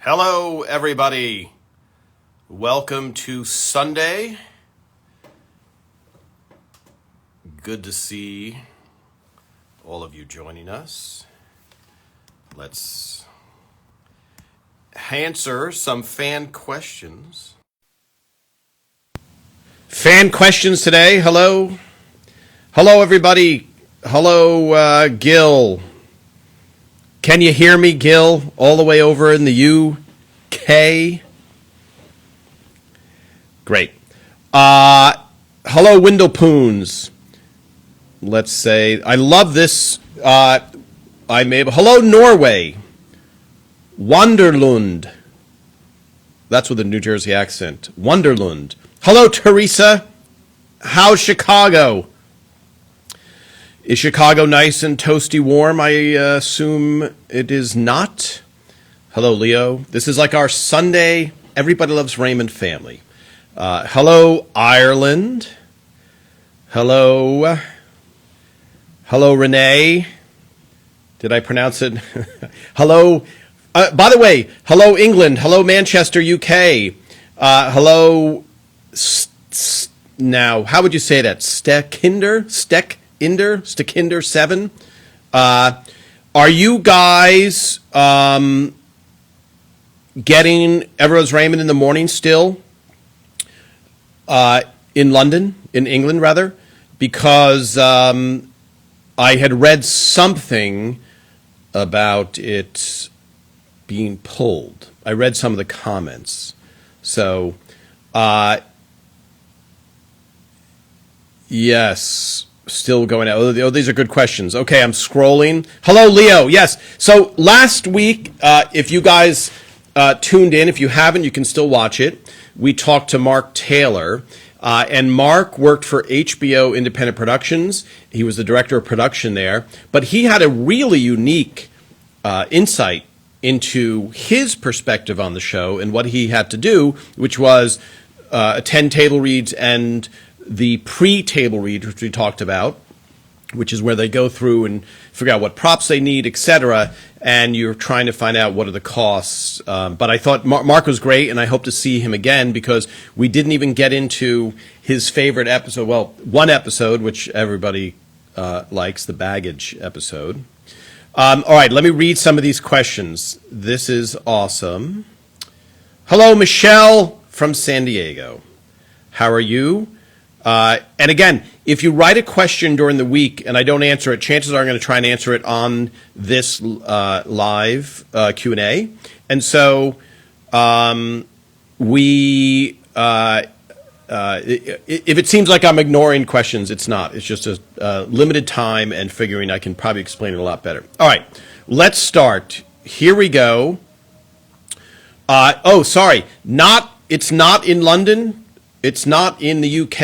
Hello, everybody. Welcome to Sunday. Good to see all of you joining us. Let's answer some fan questions. Fan questions today. Hello. Hello, everybody. Hello, Gil. Can you hear me, Gil, all the way over in the UK? Great. Hello, Windlepoons. Let's say, I love this. Hello, Norway. Wanderlund. That's with a New Jersey accent. Wanderlund. Hello, Teresa. How's Chicago? Is Chicago nice and toasty warm? I assume it is not. Hello, Leo. This is like our Sunday Everybody Loves Raymond family. Hello, Ireland. Hello. Hello, Renee. Did I pronounce it? Hello. By the way, hello, England. Hello, Manchester, UK. Hello. Now, how would you say that? Stekinder 7. Are you guys getting Everyone's Raymond in the morning still? In London, in England rather, because I had read something about it being pulled. I read some of the comments. So, yes. Still going out. Oh, these are good questions. Okay, I'm scrolling. Hello, Leo. Yes. So last week, if you guys tuned in, if you haven't, you can still watch it. We talked to Mark Taylor, and Mark worked for HBO Independent Productions. He was the director of production there, but he had a really unique insight into his perspective on the show and what he had to do, which was attend table reads and the pre-table read, which we talked about, which is where they go through and figure out what props they need, etc., and you're trying to find out what are the costs. But I thought Mark was great, and I hope to see him again because we didn't even get into his favorite episode. Well, one episode, which everybody likes, the baggage episode. All right, let me read some of these questions. This is awesome. Hello, Michelle from San Diego. How are you? And again, if you write a question during the week and I don't answer it, chances are I'm going to try and answer it on this live Q&A. And so if it seems like I'm ignoring questions, it's not. It's just a limited time and figuring I can probably explain it a lot better. All right, let's start. Here we go. Oh, sorry. It's not in London. It's not in the UK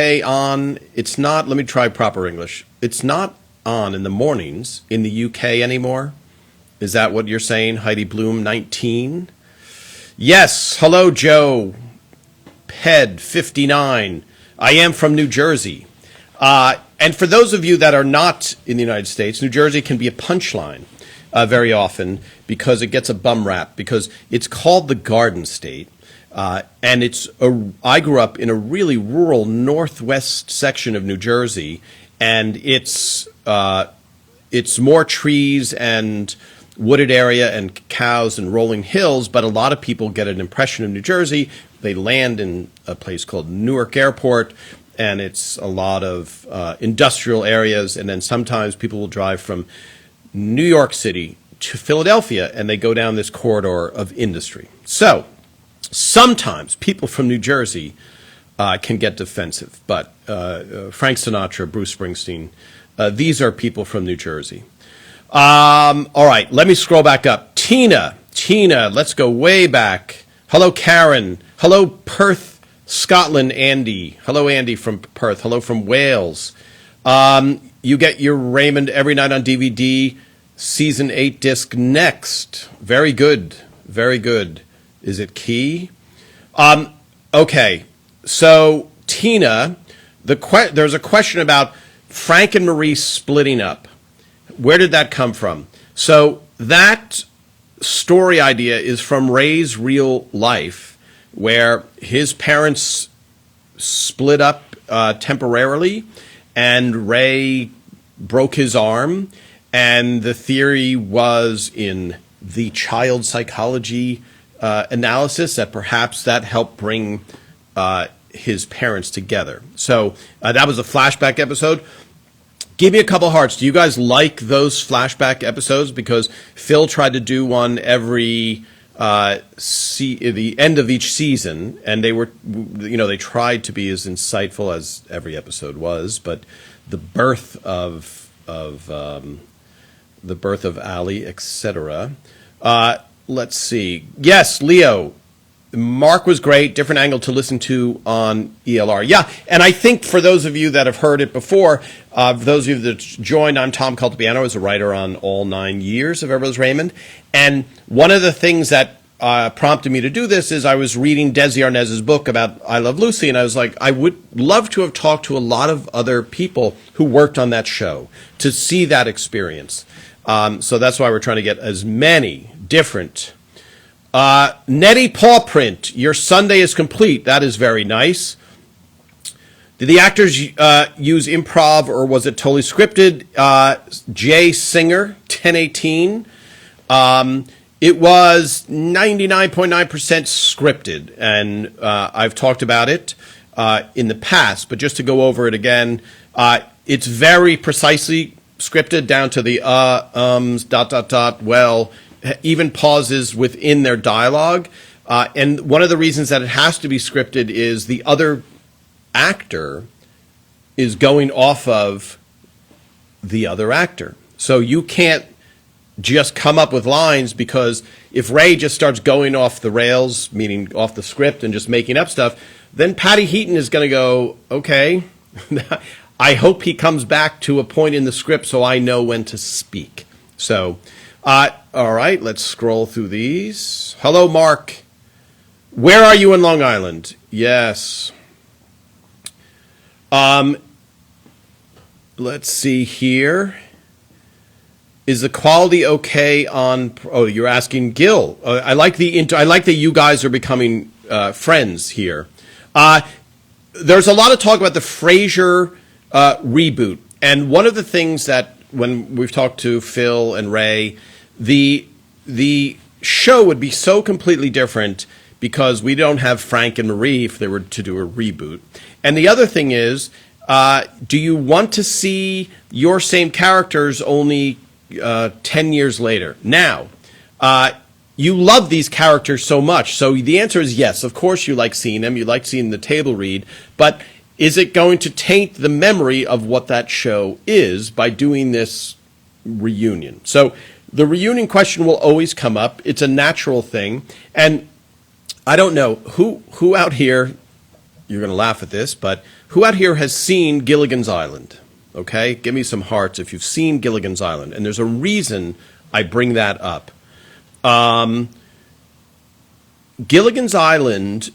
it's not, let me try proper English. It's not on in the mornings in the UK anymore. Is that what you're saying? Heidi Bloom, 19. Yes, hello, Joe. Ped, 59. I am from New Jersey. And for those of you that are not in the United States, New Jersey can be a punchline very often because it gets a bum rap because it's called the Garden State. And I grew up in a really rural northwest section of New Jersey, and it's more trees and wooded area and cows and rolling hills, but a lot of people get an impression of New Jersey. They land in a place called Newark Airport, and it's a lot of industrial areas, and then sometimes people will drive from New York City to Philadelphia, and they go down this corridor of industry. So sometimes people from New Jersey can get defensive, but Frank Sinatra, Bruce Springsteen, these are people from New Jersey. All right, let me scroll back up. Tina, let's go way back. Hello, Karen. Hello, Perth, Scotland, Andy. Hello, Andy from Perth. Hello from Wales. You get your Raymond every night on DVD, season 8 disc next. Very good, very good. Is it key? Okay, so Tina, there's a question about Frank and Marie splitting up. Where did that come from? So that story idea is from Ray's real life, where his parents split up temporarily, and Ray broke his arm, and the theory was in the child psychology analysis that perhaps that helped bring his parents together. So that was a flashback episode. Give me a couple hearts. Do you guys like those flashback episodes? Because Phil tried to do one every the end of each season, and they were, they tried to be as insightful as every episode was. But the birth of Ali, etc. Let's see. Yes, Leo. Mark was great. Different angle to listen to on ELR. Yeah, and I think for those of you that have heard it before, those of you that joined, I'm Tom Caltabiano, as a writer on all 9 years of Everett Raymond. And one of the things that prompted me to do this is I was reading Desi Arnaz's book about I Love Lucy, and I was like, I would love to have talked to a lot of other people who worked on that show to see that experience. So that's why we're trying to get as many different. Nettie Pawprint, your Sunday is complete. That is very nice. Did the actors use improv, or was it totally scripted? Jay Singer, 1018. It was 99.9% scripted, and I've talked about it in the past, but just to go over it again, it's very precisely scripted down to the well, even pauses within their dialogue. And one of the reasons that it has to be scripted is the other actor is going off of the other actor. So you can't just come up with lines, because if Ray just starts going off the rails, meaning off the script and just making up stuff, then Patty Heaton is going to go, okay, I hope he comes back to a point in the script so I know when to speak. So, all right, let's scroll through these. Hello, Mark. Where are you in Long Island? Yes. Let's see here. Is the quality okay on? Oh, you're asking Gil. I like that you guys are becoming friends here. There's a lot of talk about the Frasier reboot, and one of the things that when we've talked to Phil and Ray, the show would be so completely different because we don't have Frank and Marie if they were to do a reboot. And the other thing is, do you want to see your same characters only 10 years later? Now, you love these characters so much, so the answer is yes. Of course you like seeing them. You like seeing the table read, but is it going to taint the memory of what that show is by doing this reunion? So the reunion question will always come up. It's a natural thing. And I don't know who out here, you're going to laugh at this, but who out here has seen Gilligan's Island? Okay, give me some hearts if you've seen Gilligan's Island. And there's a reason I bring that up. Gilligan's Island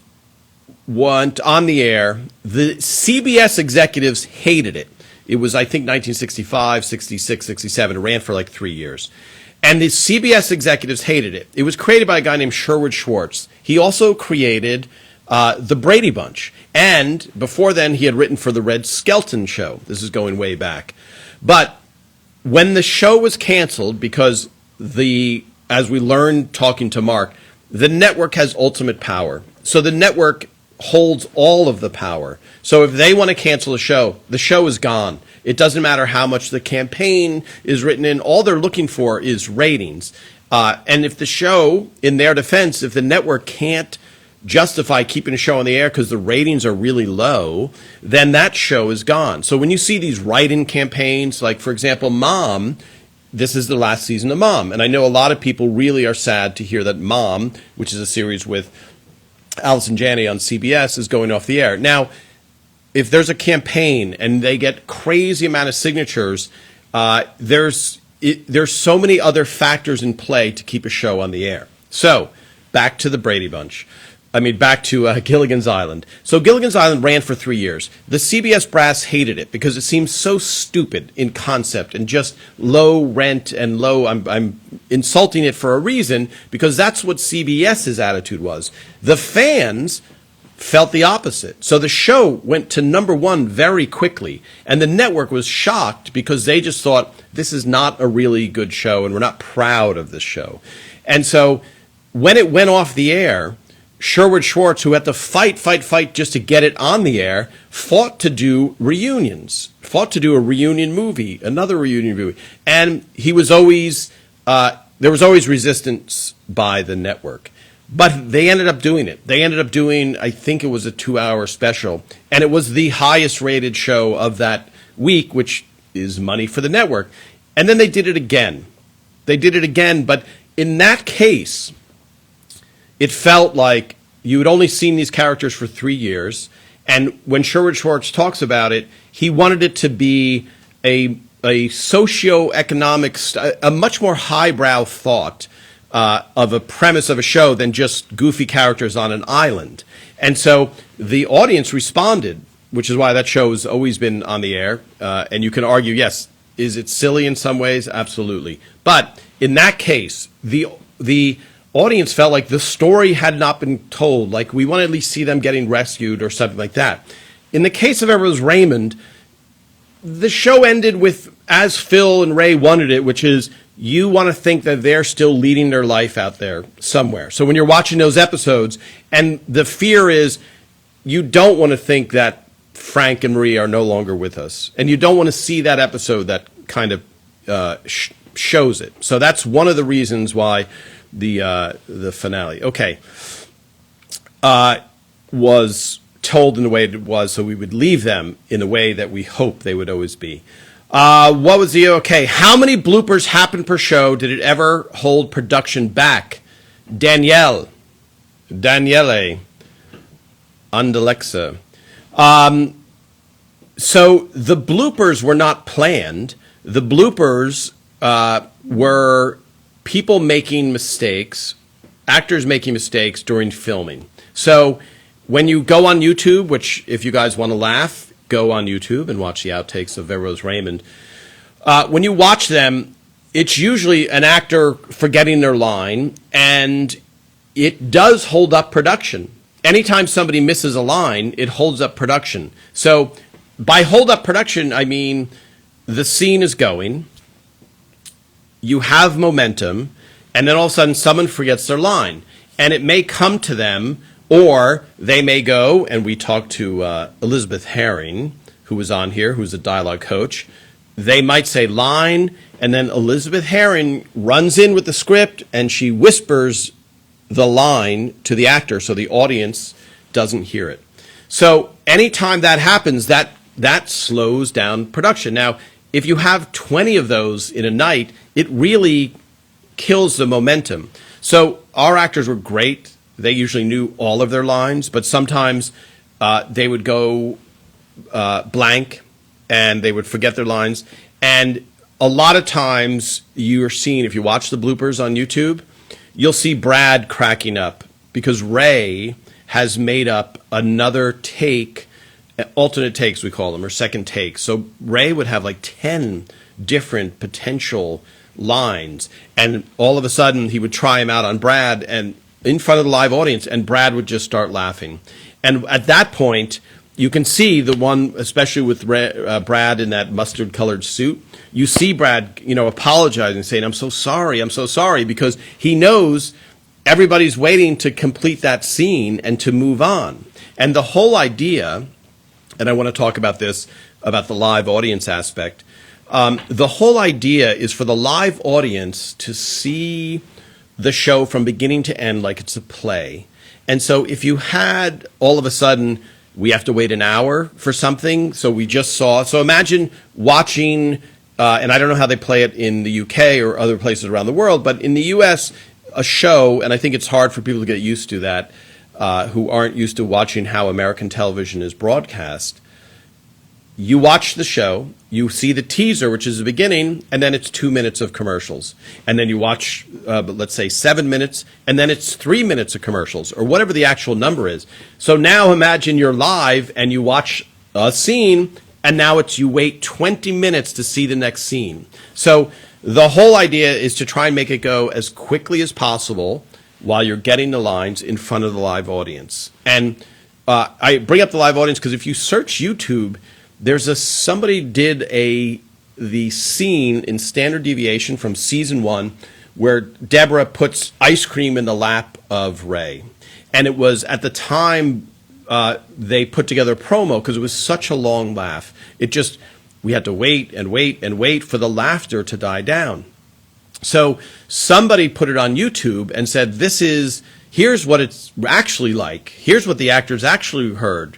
went on the air. The CBS executives hated it. It was, I think, 1965, 66, 67. It ran for like 3 years. And the CBS executives hated it. It was created by a guy named Sherwood Schwartz. He also created The Brady Bunch. And before then, he had written for The Red Skelton Show. This is going way back. But when the show was canceled, because as we learned talking to Mark, the network has ultimate power. So the network holds all of the power. So if they want to cancel the show is gone. It doesn't matter how much the campaign is written in. All they're looking for is ratings. And if the show, in their defense, if the network can't justify keeping a show on the air because the ratings are really low, then that show is gone. So when you see these write-in campaigns, like, for example, Mom, this is the last season of Mom. And I know a lot of people really are sad to hear that Mom, which is a series with Allison Janney on CBS, is going off the air. Now, if there's a campaign and they get crazy amount of signatures, there's so many other factors in play to keep a show on the air. So, back to the Brady Bunch. back to Gilligan's Island. So Gilligan's Island ran for 3 years. The CBS brass hated it because it seems so stupid in concept and just low rent and low. I'm insulting it for a reason because that's what CBS's attitude was. The fans felt the opposite. So the show went to #1 very quickly, and the network was shocked because they just thought this is not a really good show and we're not proud of this show. And so when it went off the air, Sherwood Schwartz, who had to fight just to get it on the air, fought to do reunions, fought to do a reunion movie, another reunion movie. And he was always, there was always resistance by the network. But they ended up doing it. They ended up doing, I think it was a 2-hour special. And it was the highest rated show of that week, which is money for the network. And then they did it again. They did it again, but in that case, it felt like you had only seen these characters for 3 years, and when Sherwood Schwartz talks about it, he wanted it to be a socio-economic, a much more highbrow thought of a premise of a show than just goofy characters on an island. And so the audience responded, which is why that show has always been on the air. And you can argue, yes, is it silly in some ways? Absolutely. But in that case, the audience felt like the story had not been told, like we want to at least see them getting rescued or something like that. In the case of Everett Raymond, the show ended with as Phil and Ray wanted it, which is you want to think that they're still leading their life out there somewhere. So when you're watching those episodes, and the fear is you don't want to think that Frank and Marie are no longer with us, and you don't want to see that episode that kind of shows it. So that's one of the reasons why the finale, was told in the way it was, so we would leave them in the way that we hope they would always be. What was the how many bloopers happened per show? Did it ever hold production back? Daniele, Andalexa. So the bloopers were not planned. The bloopers were people making mistakes, actors making mistakes during filming. So when you go on YouTube, which if you guys want to laugh, go on YouTube and watch the outtakes of Everett Raymond. When you watch them, it's usually an actor forgetting their line, and it does hold up production. Anytime somebody misses a line, it holds up production. So by hold up production, I mean the scene is going, you have momentum, and then all of a sudden someone forgets their line. And it may come to them, or they may go, and we talked to Elizabeth Herring, who was on here, who's a dialogue coach. They might say line, and then Elizabeth Herring runs in with the script, and she whispers the line to the actor so the audience doesn't hear it. So anytime that happens, that slows down production. Now, if you have 20 of those in a night, it really kills the momentum. So our actors were great. They usually knew all of their lines, but sometimes they would go blank and they would forget their lines. And a lot of times you're seeing, if you watch the bloopers on YouTube, you'll see Brad cracking up because Ray has made up another take, alternate takes we call them, or second takes. So Ray would have like 10 different potential lines, and all of a sudden he would try him out on Brad and in front of the live audience, and Brad would just start laughing. And at that point, you can see the one, especially with Brad in that mustard-colored suit, you see Brad, apologizing, saying, I'm so sorry, because he knows everybody's waiting to complete that scene and to move on. And the whole idea, and I want to talk about this, about the live audience aspect, the whole idea is for the live audience to see the show from beginning to end like it's a play. And so if you had all of a sudden, we have to wait an hour for something, so we just saw, so imagine watching, and I don't know how they play it in the UK or other places around the world, but in the US, a show, and I think it's hard for people to get used to that, who aren't used to watching how American television is broadcast. you watch the show, you see the teaser, which is the beginning, and then it's 2 minutes of commercials. And then you watch, let's say, 7 minutes, and then it's 3 minutes of commercials, or whatever the actual number is. So now imagine you're live and you watch a scene, and now you wait 20 minutes to see the next scene. So the whole idea is to try and make it go as quickly as possible while you're getting the lines in front of the live audience. And I bring up the live audience because if you search YouTube, somebody did the scene in Standard Deviation from season 1 where Deborah puts ice cream in the lap of Ray. And it was at the time they put together a promo because it was such a long laugh. We had to wait and wait and wait for the laughter to die down. So somebody put it on YouTube and said, here's what it's actually like. Here's what the actors actually heard.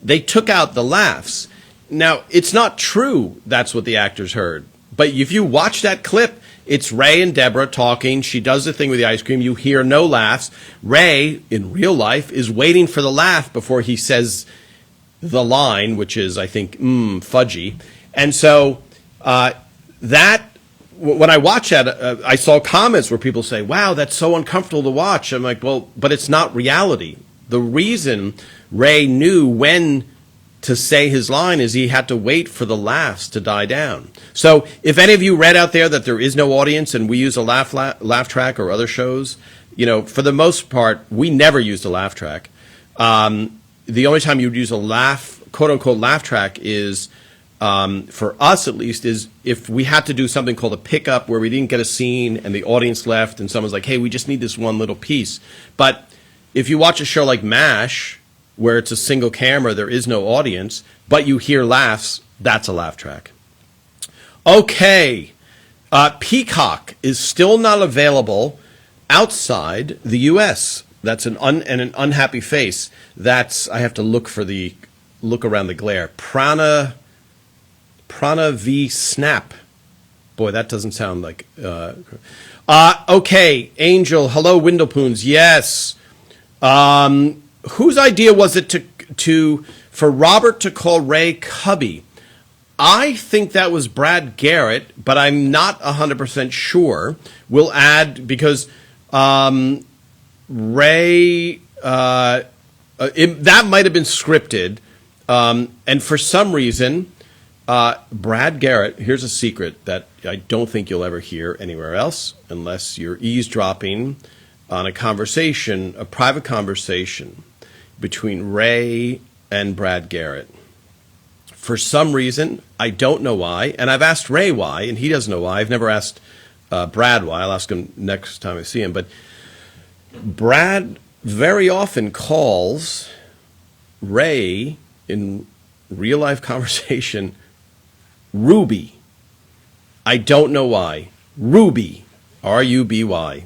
They took out the laughs. Now, it's not true that's what the actors heard. But if you watch that clip, it's Ray and Deborah talking. She does the thing with the ice cream. You hear no laughs. Ray, in real life, is waiting for the laugh before he says the line, which is, I think, fudgy. And so when I watch that, I saw comments where people say, wow, that's so uncomfortable to watch. I'm like, well, but it's not reality. The reason Ray knew when to say his line is he had to wait for the laughs to die down. So if any of you read out there that there is no audience and we use a laugh track or other shows, for the most part, we never used a laugh track. The only time you would use a quote-unquote laugh track is, for us at least, is if we had to do something called a pickup where we didn't get a scene and the audience left and someone's like, hey, we just need this one little piece. But if you watch a show like MASH, where it's a single camera, there is no audience, but you hear laughs, that's a laugh track. Okay, Peacock is still not available outside the U.S. That's an unhappy face. I have to look around the glare. Prana V Snap. Boy, that doesn't sound like... okay, Angel, hello, Windlepoons. Yes. Whose idea was it for Robert to call Ray Cubby? I think that was Brad Garrett, but I'm not 100% sure. We'll add, because Ray... that might have been scripted, and for some reason... Brad Garrett, here's a secret that I don't think you'll ever hear anywhere else unless you're eavesdropping on a private conversation between Ray and Brad Garrett. For some reason, I don't know why, and I've asked Ray why, and he doesn't know why. I've never asked Brad why. I'll ask him next time I see him. But Brad very often calls Ray in real-life conversation Ruby. I don't know why. Ruby. R-U-B-Y.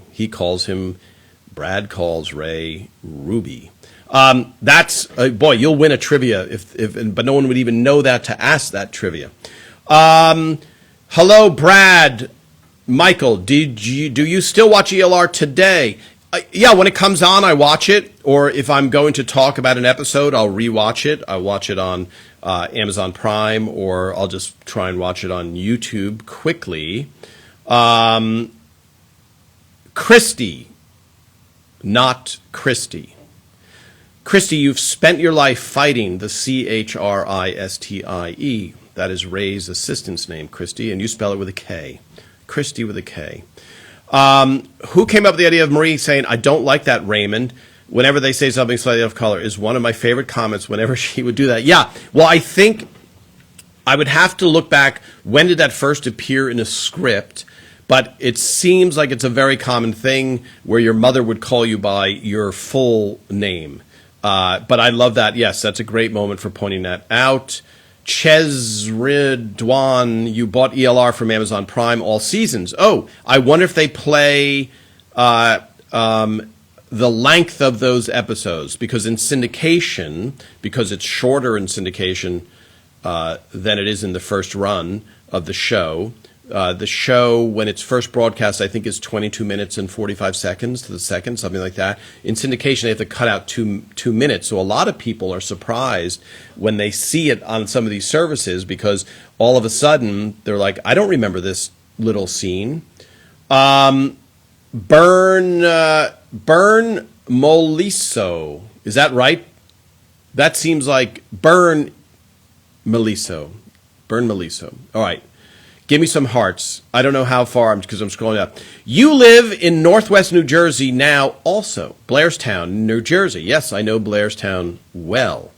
Brad calls Ray Ruby. Boy, you'll win a trivia, but no one would even know that to ask that trivia. Hello, Brad. Michael, do you still watch ELR today? Yeah, when it comes on, I watch it. Or if I'm going to talk about an episode, I'll rewatch it. I watch it on Amazon Prime, or I'll just try and watch it on YouTube quickly. Christy, not Christy. Christy, you've spent your life fighting the Christie. That is Ray's assistant's name, Christy, and you spell it with a K. Christy with a K. Who came up with the idea of Marie saying, I don't like that, Raymond, whenever they say something slightly off color, is one of my favorite comments whenever she would do that. Yeah, well, I think I would have to look back. When did that first appear in a script? But it seems like it's a very common thing where your mother would call you by your full name. But I love that. Yes, that's a great moment for pointing that out. Chesridwan, you bought ELR from Amazon Prime all seasons. Oh, I wonder if they play the length of those episodes, because in syndication, because it's shorter in syndication than it is in the first run of the show, The show, when it's first broadcast, I think is 22 minutes and 45 seconds to the second, something like that. In syndication, they have to cut out two minutes. So a lot of people are surprised when they see it on some of these services because all of a sudden they're like, I don't remember this little scene. Burn Moliso. Is that right? That seems like Burn Meliso. Burn Meliso. All right. Give me some hearts. I don't know how far because I'm scrolling up. You live in Northwest New Jersey now also. Blairstown, New Jersey. Yes, I know Blairstown well.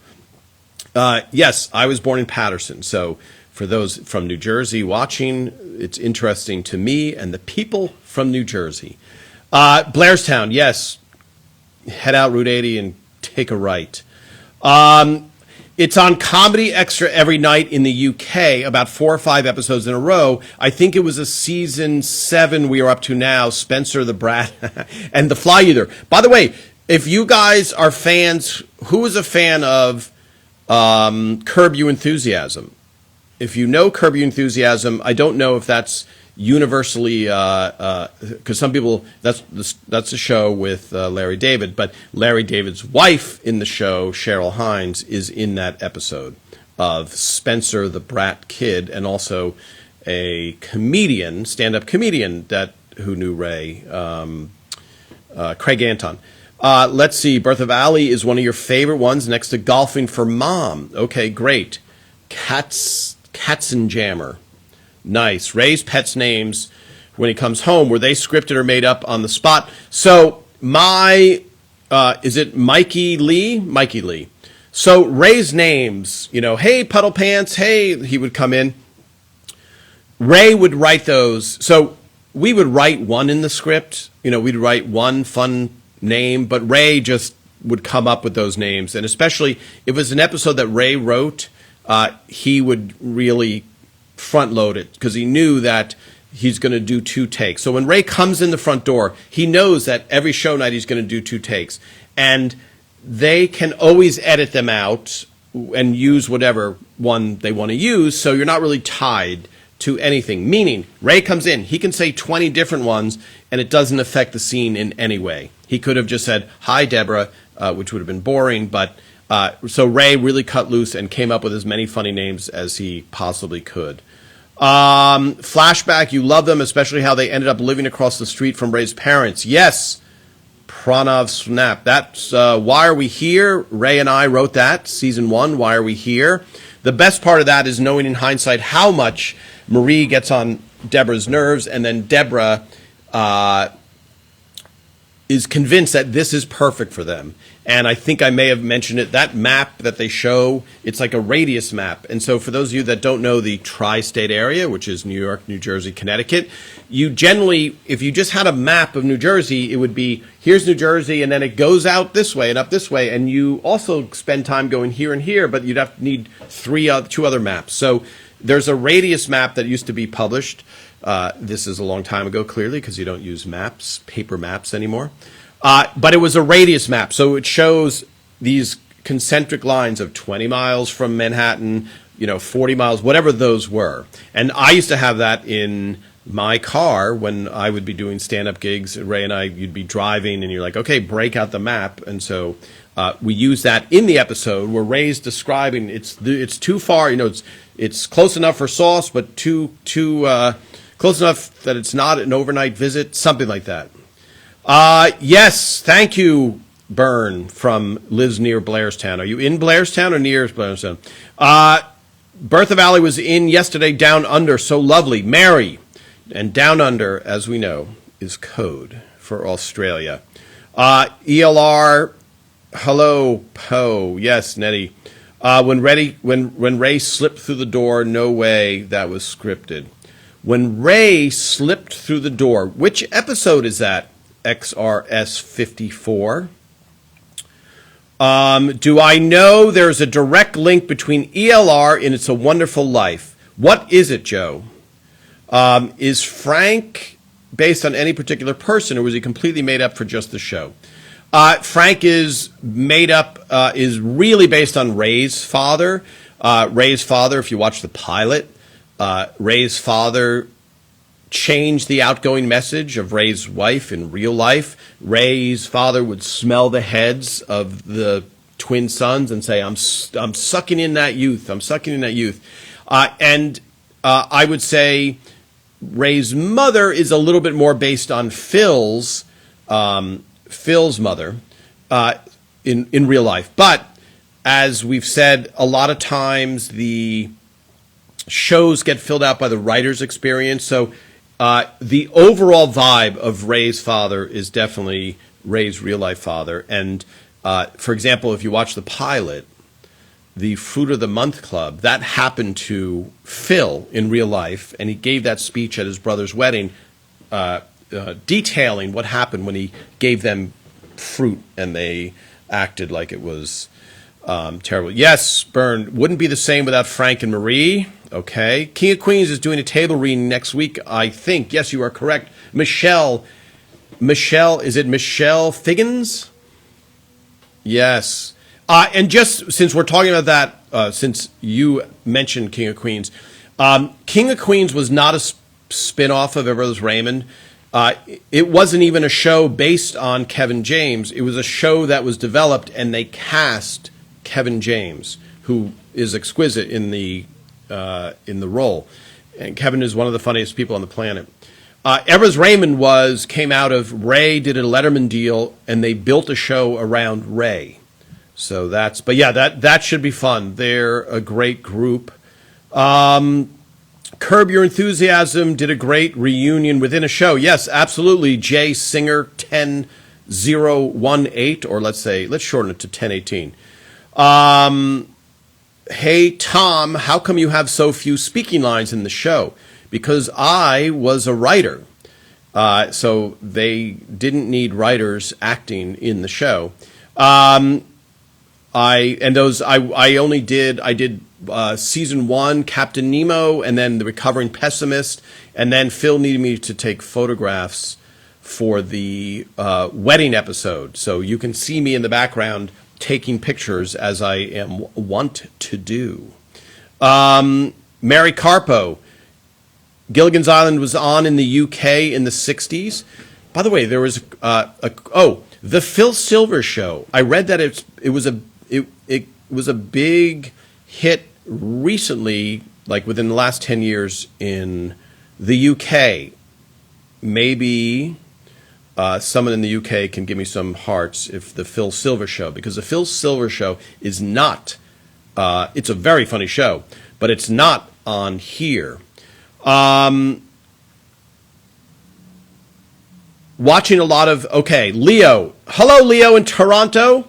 Yes, I was born in Paterson. So for those from New Jersey watching, it's interesting to me and the people from New Jersey. Blairstown, yes. Head out Route 80 and take a right. It's on Comedy Extra every night in the UK, about 4 or 5 episodes in a row. I think it was a season 7 we are up to now, Spencer the Brat and The Fly Eater. By the way, if you guys are fans, who is a fan of Curb Your Enthusiasm? If you know Curb Your Enthusiasm, I don't know if that's universally, because some people, that's a show with Larry David, but Larry David's wife in the show, Cheryl Hines, is in that episode of Spencer the Brat Kid, and also a comedian, stand-up comedian who knew Ray, Craig Anton. Let's see, Bertha Valley is one of your favorite ones next to Golfing for Mom. Okay, great. Katzenjammer. Nice. Ray's pets' names when he comes home, were they scripted or made up on the spot? So is it Mikey Lee? Mikey Lee. So Ray's names, hey, Puddle Pants, hey, he would come in. Ray would write those. So we would write one in the script. We'd write one fun name, but Ray just would come up with those names. And especially if it was an episode that Ray wrote, he would really front load it because he knew that he's going to do 2 takes. So when Ray comes in the front door, he knows that every show night he's going to do 2 takes. And they can always edit them out and use whatever one they want to use, so you're not really tied to anything. Meaning, Ray comes in, he can say 20 different ones, and it doesn't affect the scene in any way. He could have just said, hi, Deborah, which would have been boring, but so Ray really cut loose and came up with as many funny names as he possibly could. Flashback, you love them, especially how they ended up living across the street from Ray's parents. Yes, Pranav Snap. That's Why Are We Here? Ray and I wrote that, season 1, Why Are We Here? The best part of that is knowing in hindsight how much Marie gets on Deborah's nerves, and then Deborah is convinced that this is perfect for them. And I think I may have mentioned it, that map that they show, it's like a radius map. And so for those of you that don't know the tri-state area, which is New York, New Jersey, Connecticut, you generally, if you just had a map of New Jersey, it would be, here's New Jersey, and then it goes out this way and up this way. And you also spend time going here and here, but you'd have to need 2 other maps. So there's a radius map that used to be published. This is a long time ago, clearly, because you don't use maps, paper maps anymore. But it was a radius map, so it shows these concentric lines of 20 miles from Manhattan, 40 miles, whatever those were. And I used to have that in my car when I would be doing stand-up gigs. Ray and I, you'd be driving, and you're like, okay, break out the map. And so we use that in the episode where Ray's describing it's too far, it's close enough for sauce, but too close enough that it's not an overnight visit, something like that. Yes, thank you, Byrne, lives near Blairstown. Are you in Blairstown or near Blairstown? Bertha Valley was in yesterday, Down Under, so lovely. Mary, and Down Under, as we know, is code for Australia. ELR, hello, Poe. Yes, Nettie. When Ray slipped through the door, no way that was scripted. When Ray slipped through the door, which episode is that? XRS 54. Do I know there's a direct link between ELR and It's a Wonderful Life? What is it, Joe? Is Frank based on any particular person, or was he completely made up for just the show? Frank is made up, is really based on Ray's father. Ray's father, if you watch the pilot, Ray's father change the outgoing message of Ray's wife in real life. Ray's father would smell the heads of the twin sons and say, I'm sucking in that youth. I'm sucking in that youth. And I would say Ray's mother is a little bit more based on Phil's mother in real life. But as we've said, a lot of times the shows get filled out by the writer's experience. So the overall vibe of Ray's father is definitely Ray's real life father. And for example, if you watch the pilot, the Fruit of the Month Club, that happened to Phil in real life, and he gave that speech at his brother's wedding, detailing what happened when he gave them fruit and they acted like it was terrible. Yes, Byrne, wouldn't be the same without Frank and Marie. Okay. King of Queens is doing a table reading next week, I think. Yes, you are correct. Michelle, is it Michelle Figgins? Yes. And just since we're talking about that, since you mentioned King of Queens, King of Queens was not a spin-off of Everett Raymond. It wasn't even a show based on Kevin James. It was a show that was developed, and they cast Kevin James, who is exquisite in the role. And Kevin is one of the funniest people on the planet. Everett Raymond came out of Ray did a Letterman deal, and they built a show around Ray. So but yeah, that should be fun. They're a great group. Curb Your Enthusiasm did a great reunion within a show. Yes, absolutely. Jay Singer 10018, or let's shorten it to 1018. Hey, Tom, how come you have so few speaking lines in the show? Because I was a writer. So they didn't need writers acting in the show. I did season 1, Captain Nemo, and then The Recovering Pessimist, and then Phil needed me to take photographs for the wedding episode. So you can see me in the background taking pictures as I am wont to do. Mary Carpo, Gilligan's Island was on in the UK in the 60s. By the way, there was the Phil Silver Show. I read that it was a big hit recently, like within the last 10 years in the UK. Maybe someone in the UK can give me some hearts if the Phil Silver Show, because the Phil Silver Show is not, it's a very funny show, but it's not on here. Watching a lot of, Leo. Hello, Leo in Toronto.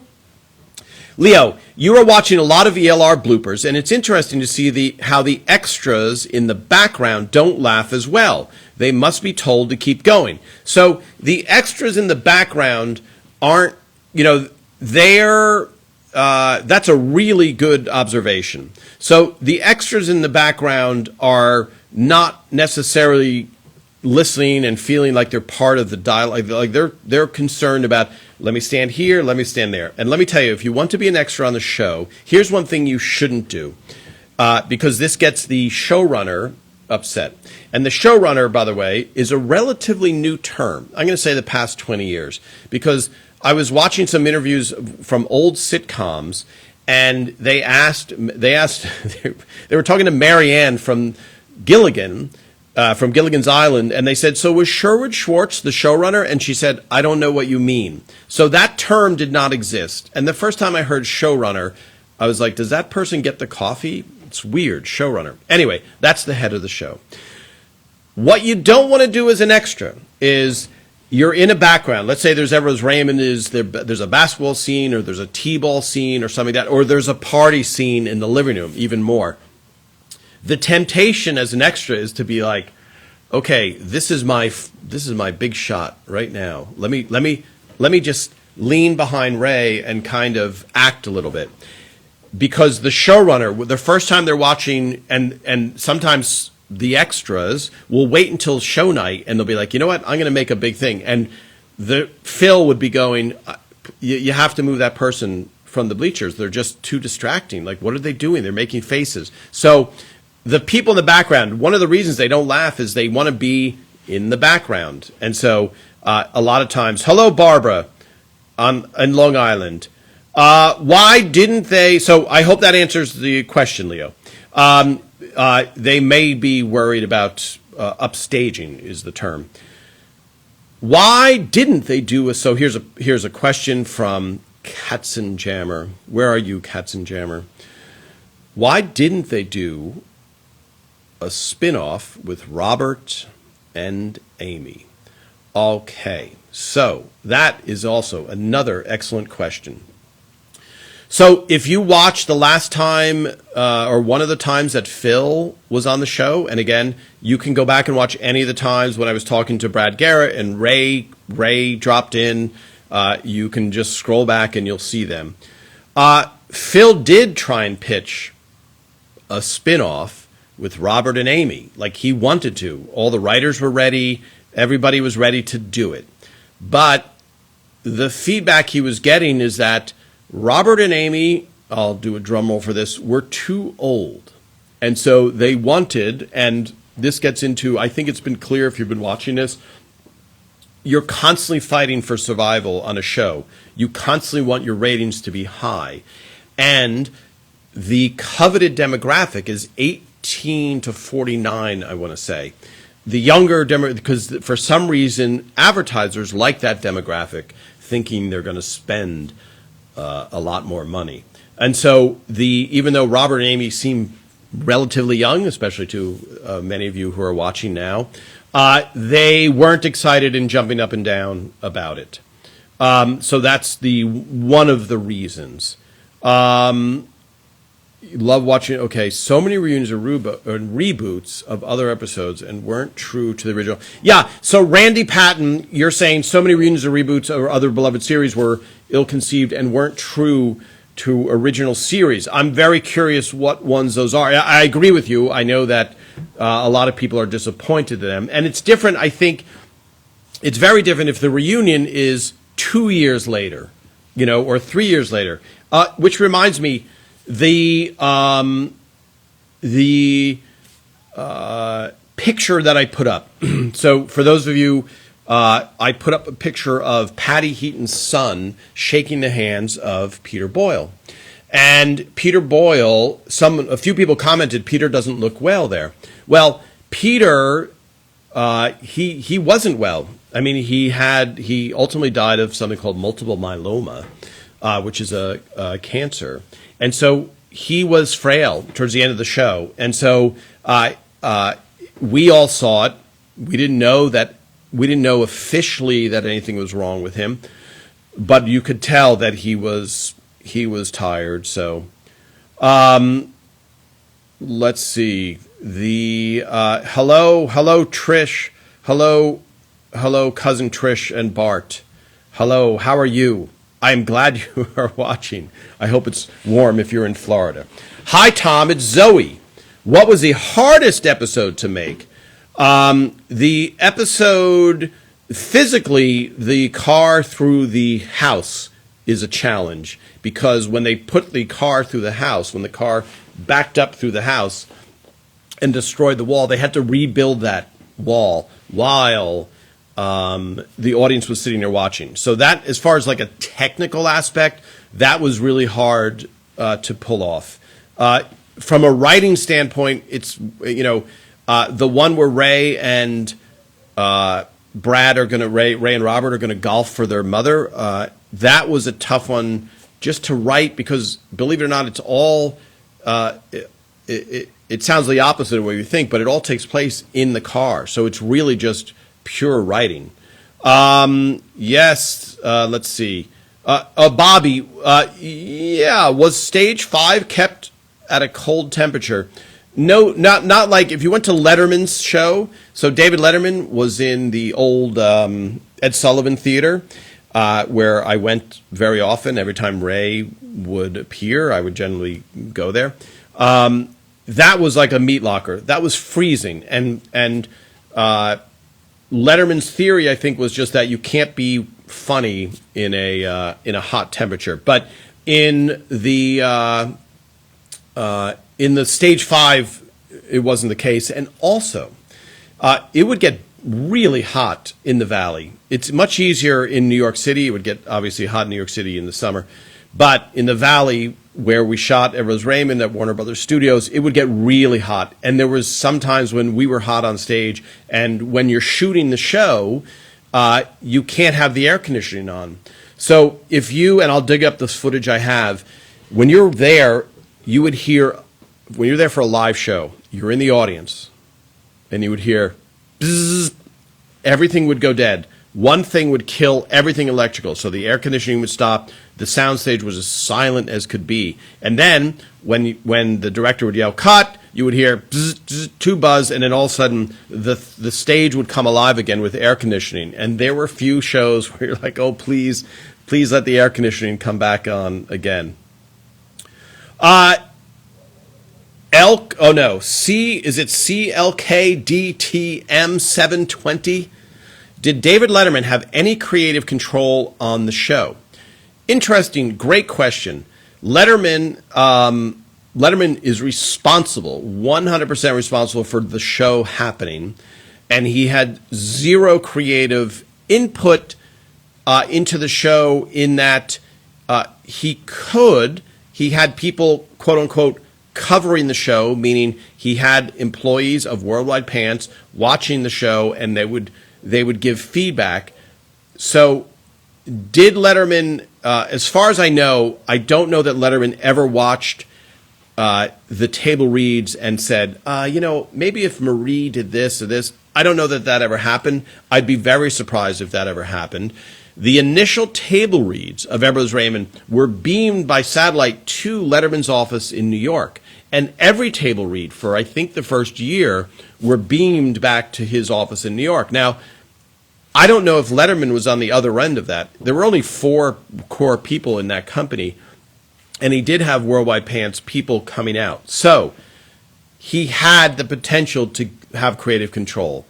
Leo, you are watching a lot of ELR bloopers, and it's interesting to see how the extras in the background don't laugh as well. They must be told to keep going. So the extras in the background aren't, that's a really good observation. So the extras in the background are not necessarily listening and feeling like they're part of the dialogue. Like they're concerned about, let me stand here, let me stand there. And let me tell you, if you want to be an extra on the show, here's one thing you shouldn't do, because this gets the showrunner upset. And the showrunner, by the way, is a relatively new term. I'm going to say the past 20 years, because I was watching some interviews from old sitcoms, and they were talking to Marianne from Gilligan, from Gilligan's Island, and they said, so was Sherwood Schwartz the showrunner? And she said, I don't know what you mean. So that term did not exist. And the first time I heard showrunner, I was like, does that person get the coffee? It's weird, showrunner. Anyway, that's the head of the show. What you don't want to do as an extra is you're in a background. Let's say there's Everett Raymond, there's a basketball scene, or there's a t-ball scene or something like that, or there's a party scene in the living room, even more. The temptation as an extra is to be like, okay, this is my big shot right now. Let me just lean behind Ray and kind of act a little bit. Because the showrunner, the first time they're watching, and sometimes the extras will wait until show night, and they'll be like, you know what, I'm going to make a big thing. And Phil would be going, you have to move that person from the bleachers. They're just too distracting. Like, what are they doing? They're making faces. So the people in the background, one of the reasons they don't laugh is they want to be in the background. And so a lot of times, hello, Barbara, in Long Island. Why didn't they? So I hope that answers the question, Leo. They may be worried about upstaging is the term. Why didn't they do a? So here's a question from Katzenjammer. Where are you, Katzenjammer? Why didn't they do a spin-off with Robert and Amy? Okay, so that is also another excellent question. So if you watched the last time or one of the times that Phil was on the show, and again, you can go back and watch any of the times when I was talking to Brad Garrett and Ray dropped in. You can just scroll back and you'll see them. Phil did try and pitch a spin-off with Robert and Amy, like he wanted to. All the writers were ready. Everybody was ready to do it. But the feedback he was getting is that Robert and Amy, I'll do a drum roll for this, were too old. And so they wanted, and this gets into, I think it's been clear if you've been watching this, you're constantly fighting for survival on a show. You constantly want your ratings to be high. And the coveted demographic is 18 to 49, I want to say. The younger because for some reason, advertisers like that demographic, thinking they're going to spend a lot more money. And so even though Robert and Amy seem relatively young, especially to many of you who are watching now, they weren't excited and jumping up and down about it. So that's one of the reasons. Love watching. Okay, so many reunions or reboots of other episodes and weren't true to the original. Yeah, so Randy Patton, you're saying so many reunions or reboots of other beloved series were ill-conceived and weren't true to original series. I'm very curious what ones those are. I agree with you. I know that a lot of people are disappointed in them. And it's different, I think, it's very different if the reunion is 2 years later, or 3 years later. Which reminds me, the picture that I put up. So for those of you, I put up a picture of Patty Heaton's son shaking the hands of Peter Boyle. And Peter Boyle, a few people commented, Peter doesn't look well there. Well, Peter, he wasn't well. I mean, he ultimately died of something called multiple myeloma, which is a cancer. And so he was frail towards the end of the show. And so we all saw it. We didn't know officially that anything was wrong with him, but you could tell that he was tired. So let's see. Hello Trish. Hello cousin Trish and Bart. Hello, how are you? I'm glad you are watching. I hope it's warm if you're in Florida. Hi, Tom. It's Zoe. What was the hardest episode to make? The episode, physically, the car through the house is a challenge because when they put the car through the house, when the car backed up through the house and destroyed the wall, they had to rebuild that wall while the audience was sitting there watching. So that, as far as like a technical aspect, that was really hard to pull off. From a writing standpoint, it's, the one where Ray and Brad are going to, Ray and Robert are going to golf for their mother. That was a tough one just to write because, believe it or not, it's all, it sounds the opposite of what you think, but it all takes place in the car. So it's really just pure writing. Yes, let's see. Bobby, was stage 5 kept at a cold temperature? No, not like if you went to Letterman's show. So David Letterman was in the old Ed Sullivan Theater, where I went very often. Every time Ray would appear, I would generally go there. That was like a meat locker. That was freezing. And Letterman's theory, I think, was just that you can't be funny in a hot temperature. But in the stage 5, it wasn't the case. And also, it would get really hot in the Valley. It's much easier in New York City. It would get obviously hot in New York City in the summer. But in the Valley, where we shot Everett Raymond at Warner Brothers Studios, it would get really hot. And there was sometimes when we were hot on stage, and when you're shooting the show, you can't have the air conditioning on. So if you, and I'll dig up this footage I have, when you're there, you would hear, when you're there for a live show, you're in the audience, and you would hear, bzzz, everything would go dead. One thing would kill everything electrical. So the air conditioning would stop. The soundstage was as silent as could be. And then when the director would yell, cut, you would hear bzz, bzz, two buzz, and then all of a sudden the stage would come alive again with air conditioning. And there were a few shows where you're like, oh, please let the air conditioning come back on again. Is it CLKDTM720? Did David Letterman have any creative control on the show? Interesting, great question. Letterman is responsible, 100% responsible for the show happening, and he had zero creative input into the show in that he had people, quote unquote, covering the show, meaning he had employees of Worldwide Pants watching the show, and they would give feedback. So did Letterman, as far as I know, I don't know that Letterman ever watched the table reads and said, maybe if Marie did this or this. I don't know that ever happened. I'd be very surprised if that ever happened. The initial table reads of Everett Raymond were beamed by satellite to Letterman's office in New York. And every table read for, I think, the first year were beamed back to his office in New York. Now, I don't know if Letterman was on the other end of that. There were only 4 core people in that company, and he did have Worldwide Pants people coming out. So he had the potential to have creative control.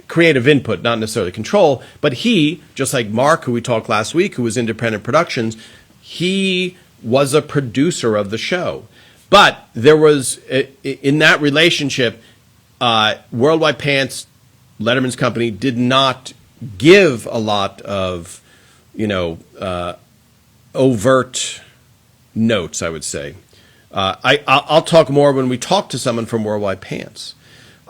Creative input, not necessarily control. But he, just like Mark, who we talked last week, who was Independent Productions, he was a producer of the show. But there was, in that relationship, Worldwide Pants, Letterman's company, did not give a lot of, overt notes, I would say. I'll talk more when we talk to someone from Worldwide Pants.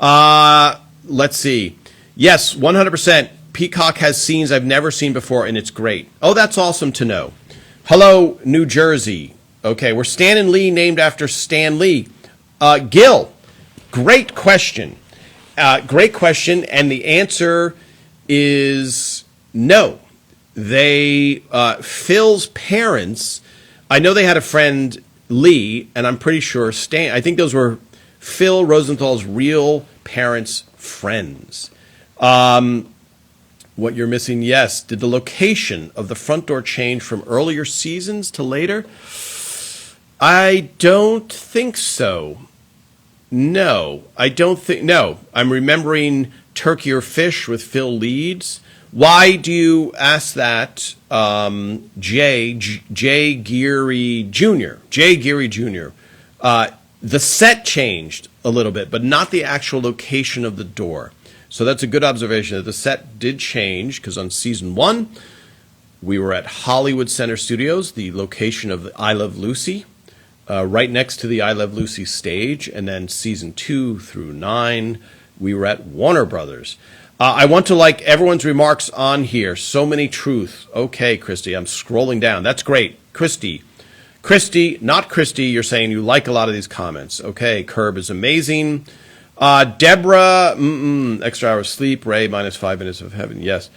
Let's see. Yes, 100%. Peacock has scenes I've never seen before, and it's great. Oh, that's awesome to know. Hello, New Jersey. Okay, we're Stan and Lee named after Stan Lee. Gil, great question. Great question, and the answer is no. Phil's parents, I know they had a friend, Lee, and I'm pretty sure Stan, I think those were Phil Rosenthal's real parents' friends. What you're missing, yes. Did the location of the front door change from earlier seasons to later? I don't think so. No, I don't think. No, I'm remembering Turkey or Fish with Phil Leeds. Why do you ask that, Jay Geary Jr.? Jay Geary Jr. The set changed a little bit, but not the actual location of the door. So that's a good observation that the set did change, because on season 1, we were at Hollywood Center Studios, the location of I Love Lucy, right next to the I Love Lucy stage. And then season 2 through 9, we were at Warner Brothers. I want to like everyone's remarks on here. So many truth. Okay, Christy, I'm scrolling down. That's great. Christy, not Christy, you're saying you like a lot of these comments. Okay, Curb is amazing. Deborah, extra hour of sleep. Ray, minus 5 minutes of heaven. Yes.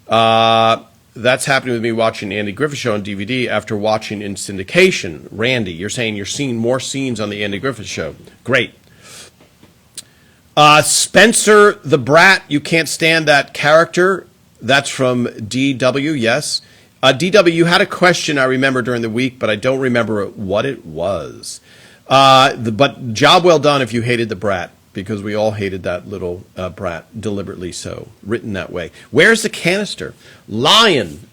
That's happening with me watching Andy Griffith Show on DVD after watching in syndication. Randy, you're saying you're seeing more scenes on the Andy Griffith Show. Great. Spencer the Brat, you can't stand that character. That's from DW, yes. DW, you had a question I remember during the week, but I don't remember what it was. But job well done if you hated the Brat, because we all hated that little brat, deliberately so, written that way. Where's the canister? Lion.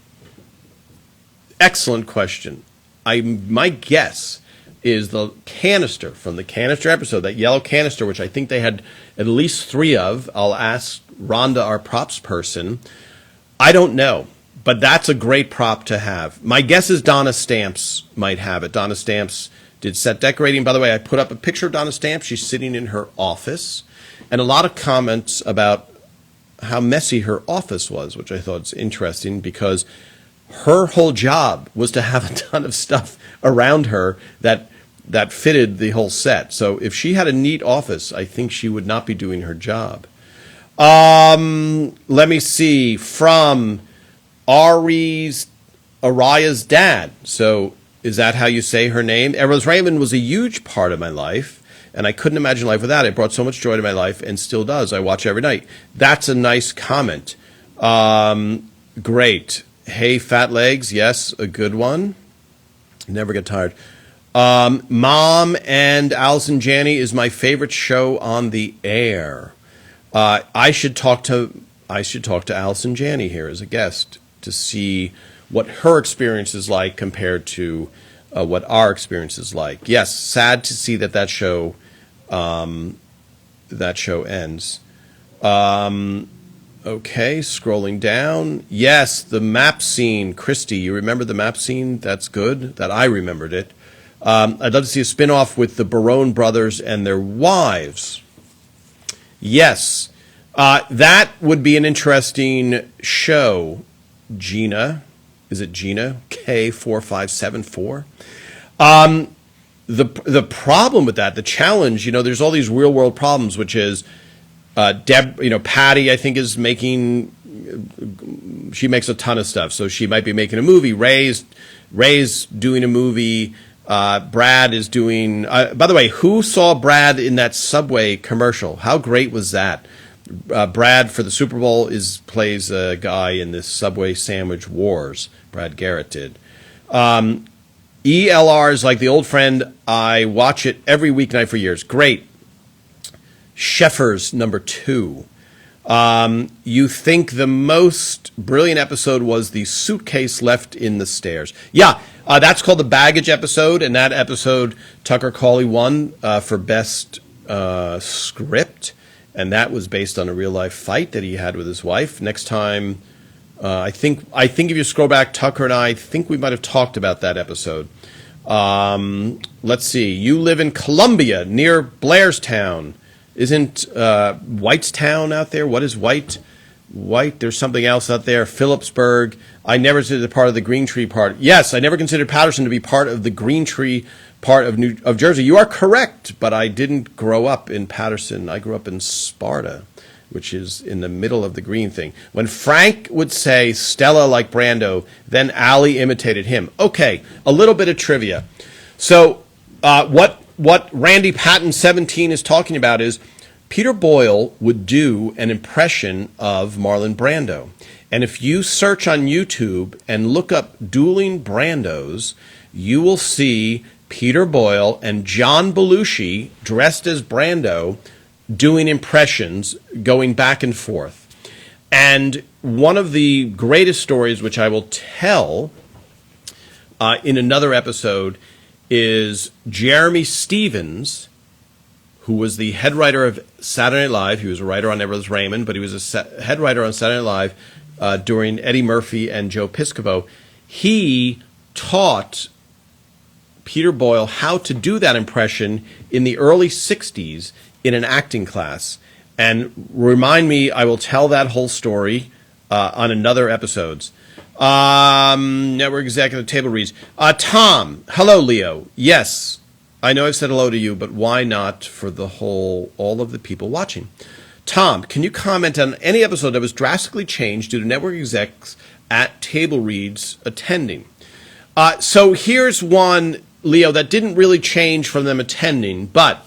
Excellent question. My guess is the canister from the canister episode, that yellow canister, which I think they had at least 3 of. I'll ask Rhonda, our props person. I don't know, but that's a great prop to have. My guess is Donna Stamps might have it. Donna Stamps did set decorating. By the way, I put up a picture of Donna Stamps. She's sitting in her office, and a lot of comments about how messy her office was, which I thought was interesting because her whole job was to have a ton of stuff around her that fitted the whole set. So if she had a neat office, I think she would not be doing her job. Let me see. From Araya's dad. So is that how you say her name? Rose Raymond was a huge part of my life, and I couldn't imagine life without it. It brought so much joy to my life and still does. I watch every night. That's a nice comment. Great. Hey, Fat Legs. Yes, a good one. Never get tired. Mom and Allison Janney is my favorite show on the air. I should talk to Allison Janney here as a guest to see what her experience is like compared to what our experience is like. Yes, sad to see that show ends. Okay, scrolling down. Yes, the map scene. Christy, you remember the map scene? That's good that I remembered it. I'd love to see a spin-off with the Barone brothers and their wives. Yes, that would be an interesting show. Gina, is it Gina? K4574. The problem with that, the challenge, there's all these real world problems, which is Patty, I think, is she makes a ton of stuff, so she might be making a movie. Ray's doing a movie. Brad is doing. By the way, who saw Brad in that Subway commercial? How great was that? Brad for the Super Bowl plays a guy in this Subway sandwich wars. Brad Garrett did. ELR is like the old friend. I watch it every weeknight for years. Great. Sheffers #2. You think the most brilliant episode was the suitcase left in the stairs? Yeah, that's called the baggage episode, and that episode Tucker Cawley won for best script, and that was based on a real life fight that he had with his wife. Next time, I think if you scroll back, Tucker and I think we might have talked about that episode. Let's see. You live in Columbia near Blairstown. Isn't Whitestown out there? What is White? There's something else out there. Phillipsburg. I never considered part of the Green Tree part. Yes, I never considered Patterson to be part of the Green Tree part of Jersey. You are correct, but I didn't grow up in Patterson. I grew up in Sparta, which is in the middle of the green thing. When Frank would say Stella like Brando, then Allie imitated him. Okay, a little bit of trivia. So what Randy Patton 17 is talking about is Peter Boyle would do an impression of Marlon Brando. And if you search on YouTube and look up dueling Brandos, you will see Peter Boyle and John Belushi dressed as Brando doing impressions going back and forth. And one of the greatest stories, which I will tell in another episode, is Jeremy Stevens, who was the head writer of Saturday Night Live. He was a writer on Everest Raymond, but he was a head writer on Saturday Night Live during Eddie Murphy and Joe Piscopo. He taught Peter Boyle how to do that impression in the early 60s in an acting class. And remind me, I will tell that whole story on another episodes. Network executive table reads. Tom, hello, Leo. Yes, I know I've said hello to you, but why not for all of the people watching? Tom, can you comment on any episode that was drastically changed due to network execs at table reads attending? So here's one, Leo, that didn't really change from them attending, but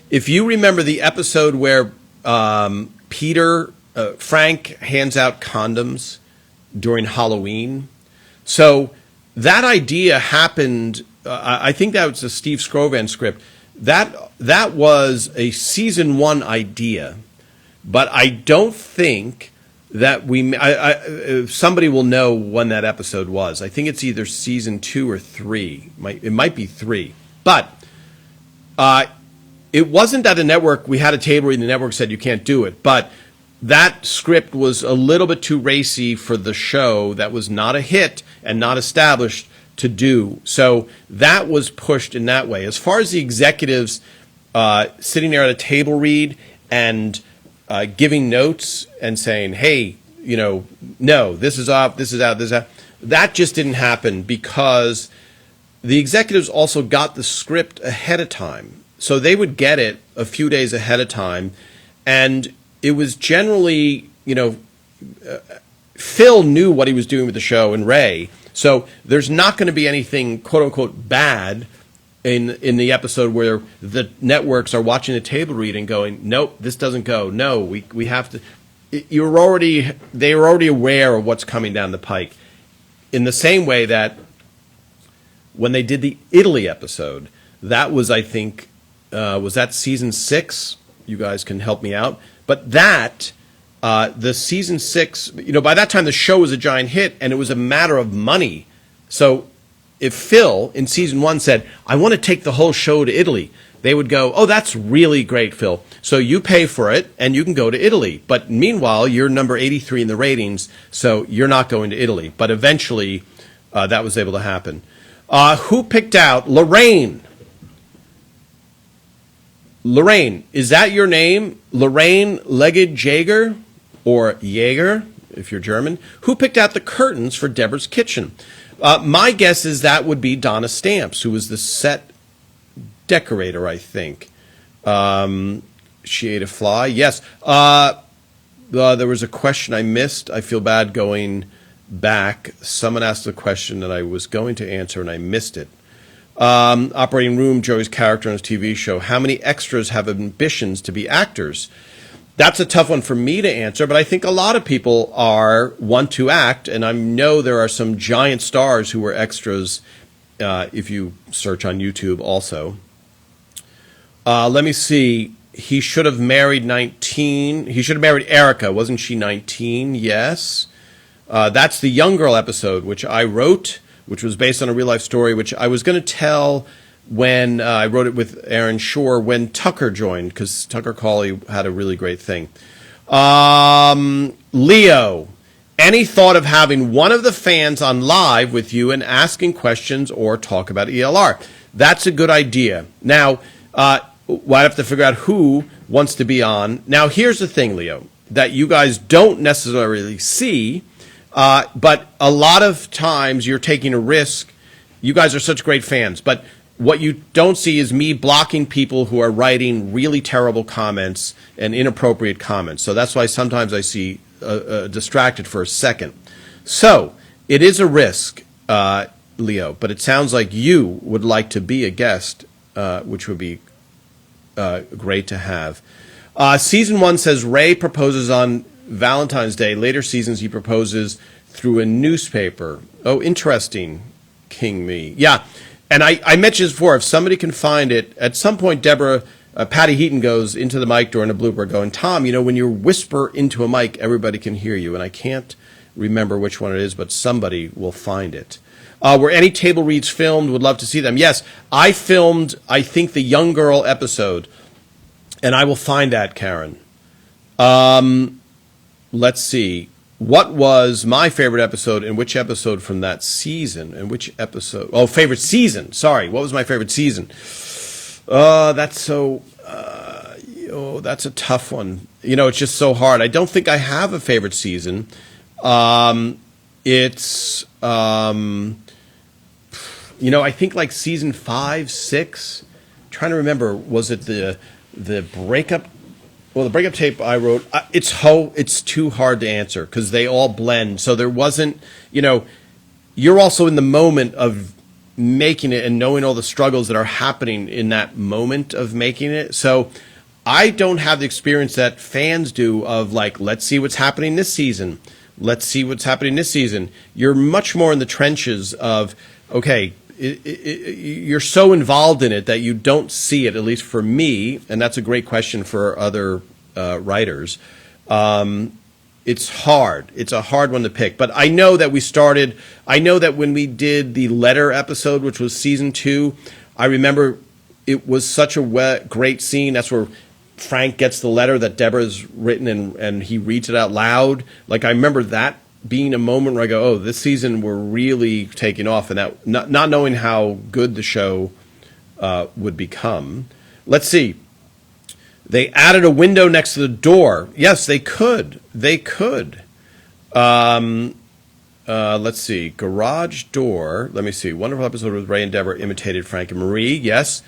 if you remember the episode where Frank hands out condoms during Halloween. So that idea happened, I think that was a Steve Scrovan script. That was a season 1 idea, but I don't think that somebody will know when that episode was. I think it's either season 2 or 3. It might be 3. But it wasn't that we had a table read and the network said you can't do it, but that script was a little bit too racy for the show that was not a hit and not established to do. So that was pushed in that way. As far as the executives sitting there at a table read and giving notes and saying, hey, no, this is up, this is out, this is out, that just didn't happen because the executives also got the script ahead of time. So they would get it a few days ahead of time, and it was generally, Phil knew what he was doing with the show and Ray. So there's not going to be anything quote unquote bad in the episode where the networks are watching the table read and going, nope, this doesn't go. No, we have to. They were already aware of what's coming down the pike. In the same way that when they did the Italy episode, that was, I think, was that season 6? You guys can help me out. But that, the season 6, by that time the show was a giant hit and it was a matter of money. So if Phil in season 1 said, I want to take the whole show to Italy, they would go, oh, that's really great, Phil. So you pay for it and you can go to Italy. But meanwhile, you're number 83 in the ratings, so you're not going to Italy. But eventually that was able to happen. Who picked out Lorraine? Lorraine, is that your name? Lorraine Legged Jaeger, or Jaeger, if you're German? Who picked out the curtains for Deborah's kitchen? My guess is that would be Donna Stamps, who was the set decorator, I think. She ate a fly. Yes. There was a question I missed. I feel bad going back. Someone asked a question that I was going to answer, and I missed it. Operating Room, Joey's character on his TV show. How many extras have ambitions to be actors? That's a tough one for me to answer, but I think a lot of people want to act, and I know there are some giant stars who were extras if you search on YouTube also. Let me see. He should have married 19. He should have married Erica. Wasn't she 19? Yes. That's the Young Girl episode, which I wrote, which was based on a real-life story, which I was going to tell when I wrote it with Aaron Shore when Tucker joined, because Tucker Cawley had a really great thing. Leo, any thought of having one of the fans on live with you and asking questions or talk about ELR? That's a good idea. Now, we'll have to figure out who wants to be on. Now, here's the thing, Leo, that you guys don't necessarily see, but a lot of times you're taking a risk. You guys are such great fans, but what you don't see is me blocking people who are writing really terrible comments and inappropriate comments. So that's why sometimes I see distracted for a second. So it is a risk, Leo, but it sounds like you would like to be a guest, which would be great to have. Season 1 says Ray proposes on Valentine's Day. Later seasons he proposes through a newspaper. Oh, interesting, King Me. Yeah. And I mentioned this before, if somebody can find it, at some point Deborah, Patty Heaton goes into the mic during a blooper going, Tom, when you whisper into a mic, everybody can hear you. And I can't remember which one it is, but somebody will find it. Were any table reads filmed? Would love to see them. Yes, I filmed, I think, the Young Girl episode, and I will find that, Karen. Let's see. What was my favorite episode and which episode from that season? And which episode? Oh, favorite season. Sorry. What was my favorite season? That's so, that's a tough one. It's just so hard. I don't think I have a favorite season. It's, I think like season 5, 6. I'm trying to remember, was it the breakup? Well, the breakup tape I wrote, it's too hard to answer because they all blend. So there wasn't, you're also in the moment of making it and knowing all the struggles that are happening in that moment of making it. So I don't have the experience that fans do of like, let's see what's happening this season. Let's see what's happening this season. You're much more in the trenches of, okay, you're so involved in it that you don't see it, at least for me, and that's a great question for other writers. It's hard. It's a hard one to pick. But I know that I know that when we did the letter episode, which was season 2, I remember it was such a great scene. That's where Frank gets the letter that Deborah's written and he reads it out loud. Like, I remember that being a moment where I go, oh, this season we're really taking off, and that not knowing how good the show would become. Let's see. They added a window next to the door. Yes, they could. They could. Let's see. Garage door. Let me see. Wonderful episode with Ray and Deborah imitated Frank and Marie. Yes.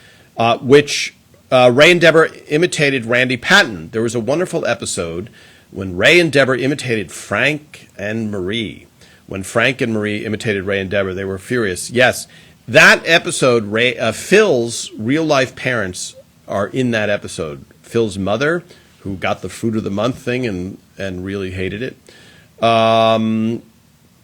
Which Ray and Deborah imitated Randy Patton. There was a wonderful episode when Ray and Deborah imitated Frank and Marie. When Frank and Marie imitated Ray and Deborah, they were furious. Yes. That episode, Phil's real-life parents are in that episode. Phil's mother, who got the Fruit of the Month thing and really hated it.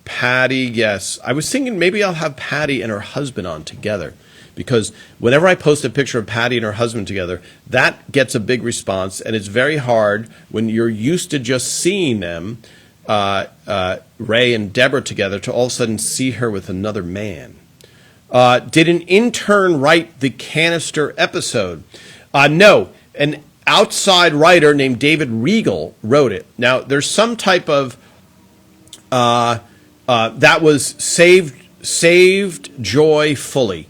Patty, yes. I was thinking maybe I'll have Patty and her husband on together, because whenever I post a picture of Patty and her husband together, that gets a big response, and it's very hard when you're used to just seeing them, Ray and Deborah together, to all of a sudden see her with another man. Did an intern write the canister episode? No. An outside writer named David Regal wrote it. Now, there's some type of that was saved joyfully.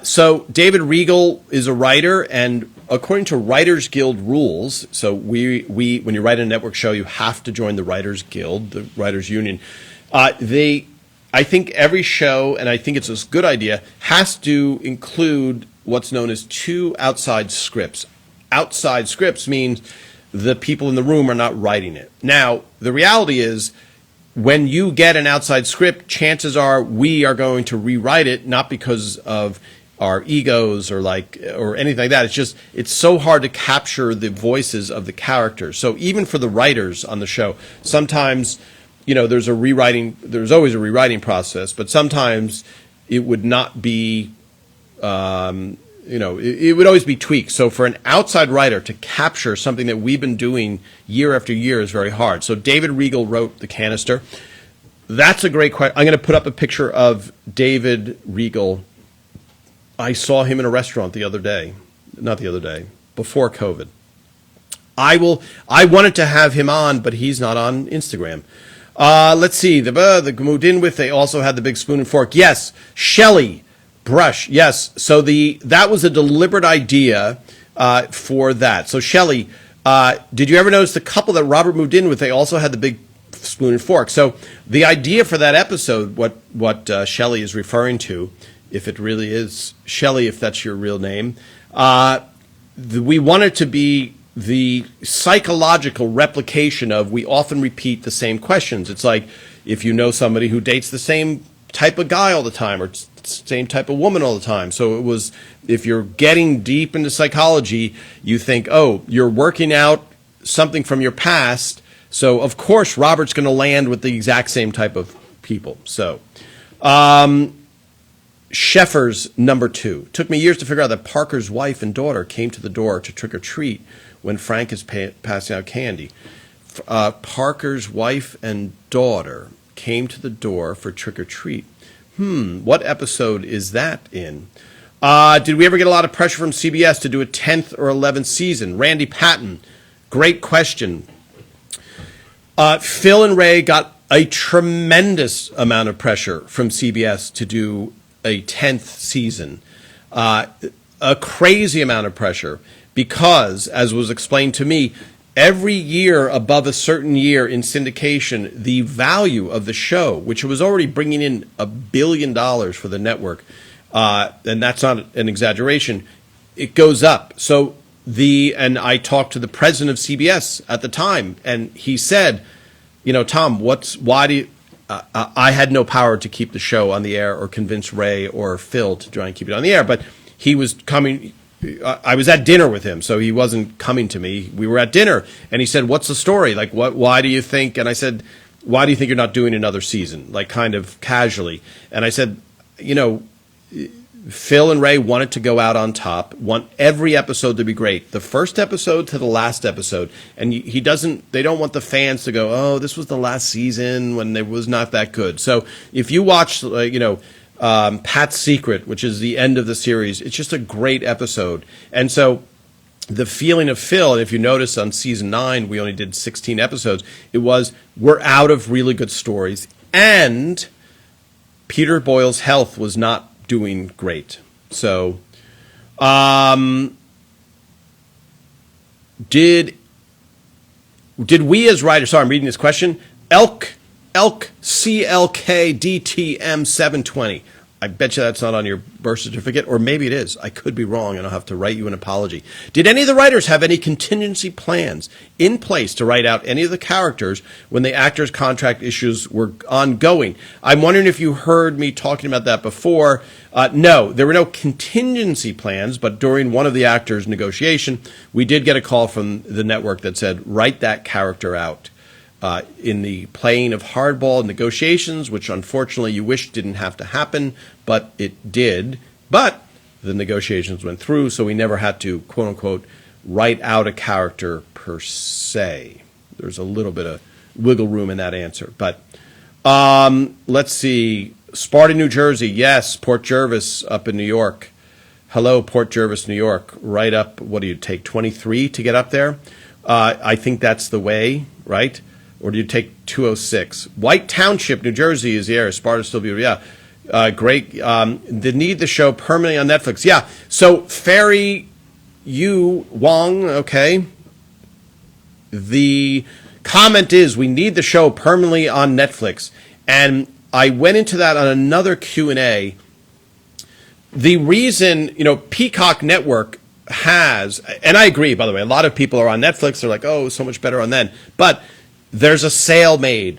So David Regal is a writer, and according to Writers Guild rules, so we when you write a network show, you have to join the Writers Guild, the Writers Union. I think every show, and I think it's a good idea, has to include what's known as 2 outside scripts. Outside scripts means the people in the room are not writing it. Now, the reality is, when you get an outside script, chances are we are going to rewrite it, not because of our egos or anything like that. It's just, it's so hard to capture the voices of the characters. So even for the writers on the show, sometimes, there's always a rewriting process, but sometimes it would not be, it would always be tweaked. So for an outside writer to capture something that we've been doing year after year is very hard. So David Regal wrote The Canister. That's a great question. I'm going to put up a picture of David Regal. I saw him in a restaurant before COVID. I wanted to have him on, but he's not on Instagram. Let's see. The moved in with, they also had the big spoon and fork. Yes. Shelley. Brush, yes. So that was a deliberate idea for that. So Shelley, did you ever notice the couple that Robert moved in with, they also had the big spoon and fork? So the idea for that episode, what Shelley is referring to, if it really is Shelley, if that's your real name, we want it to be the psychological replication of, we often repeat the same questions. It's like if you know somebody who dates the same type of guy all the time, or same type of woman all the time. So it was, if you're getting deep into psychology, you think, oh, you're working out something from your past, so of course Robert's going to land with the exact same type of people. So Sheffer's number 2. Took me years to figure out that Parker's wife and daughter came to the door to trick or treat when Frank is passing out candy. Parker's wife and daughter came to the door for trick or treat. What episode is that in? Did we ever get a lot of pressure from CBS to do a 10th or 11th season? Randy Patton, great question. Phil and Ray got a tremendous amount of pressure from CBS to do a 10th season. A crazy amount of pressure because, as was explained to me, every year above a certain year in syndication, the value of the show, which was already bringing in $1 billion for the network, and that's not an exaggeration, it goes up. So and I talked to the president of CBS at the time, and he said, Tom, I had no power to keep the show on the air or convince Ray or Phil to try and keep it on the air, but he was coming. I was at dinner with him, so he wasn't coming to me. We were at dinner, and he said, what's the story? Like, why do you think? And I said, why do you think you're not doing another season? Like, kind of casually. And I said, Phil and Ray wanted to go out on top, want every episode to be great. The first episode to the last episode. And they don't want the fans to go, oh, this was the last season when it was not that good. So if you watch, Pat's Secret, which is the end of the series, it's just a great episode. And so the feeling of Phil, and if you notice on season 9, we only did 16 episodes, it was, we're out of really good stories. And Peter Boyle's health was not doing great. So, did we as writers, sorry, I'm reading this question, Elk CLK DTM 720. I bet you that's not on your birth certificate, or maybe it is. I could be wrong, and I'll have to write you an apology. Did any of the writers have any contingency plans in place to write out any of the characters when the actors' contract issues were ongoing? I'm wondering if you heard me talking about that before. No, there were no contingency plans, but during one of the actors' negotiation, we did get a call from the network that said, write that character out. In the playing of hardball negotiations, which unfortunately you wish didn't have to happen, but it did. But the negotiations went through, so we never had to, quote unquote, write out a character per se. There's a little bit of wiggle room in that answer. But let's see. Sparta, New Jersey. Yes. Port Jervis up in New York. Hello, Port Jervis, New York. Right up, what do you take, 23 to get up there? I think that's the way, right? Or do you take 206? White Township, New Jersey is the area. Sparta's still beautiful. Yeah. Great. They need the show permanently on Netflix. Yeah. So, Ferry Yu Wong, okay. The comment is, we need the show permanently on Netflix. And I went into that on another Q&A. The reason, Peacock Network has, and I agree, by the way, a lot of people are on Netflix. They're like, oh, so much better on then. But there's a sale made.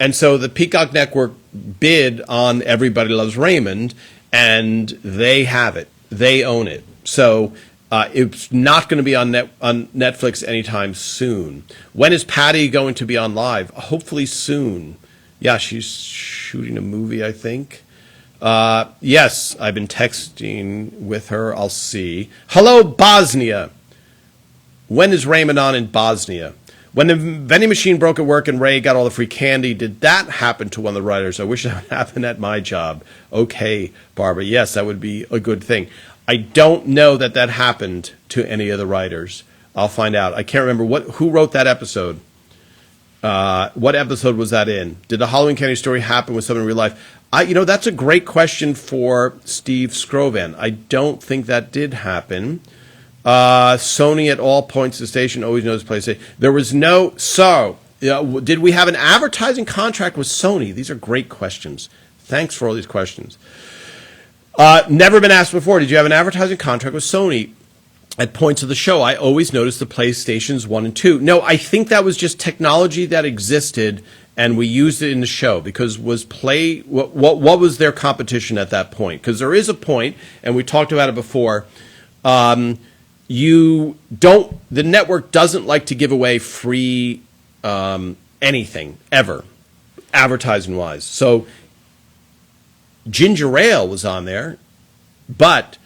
And so the Peacock Network bid on Everybody Loves Raymond, and they have it. They own it. So it's not going to be on Netflix anytime soon. When is Patty going to be on live? Hopefully soon. Yeah, she's shooting a movie, I think. Yes, I've been texting with her. I'll see. Hello, Bosnia. When is Raymond on in Bosnia? When the vending machine broke at work and Ray got all the free candy, did that happen to one of the writers? I wish that would happen at my job. Okay, Barbara. Yes, that would be a good thing. I don't know that happened to any of the writers. I'll find out. I can't remember who wrote that episode. What episode was that in? Did the Halloween Candy story happen with someone in real life? That's a great question for Steve Scrovan. I don't think that did happen. Sony at all points of the station always knows the place. There was no. So, did we have an advertising contract with Sony? These are great questions. Thanks for all these questions. Never been asked before. Did you have an advertising contract with Sony at points of the show? I always noticed the PlayStations 1 and 2. No, I think that was just technology that existed, and we used it in the show because what was their competition at that point? Because there is a point, and we talked about it before. The network doesn't like to give away free anything ever, advertising wise. So Ginger Ale was on there, but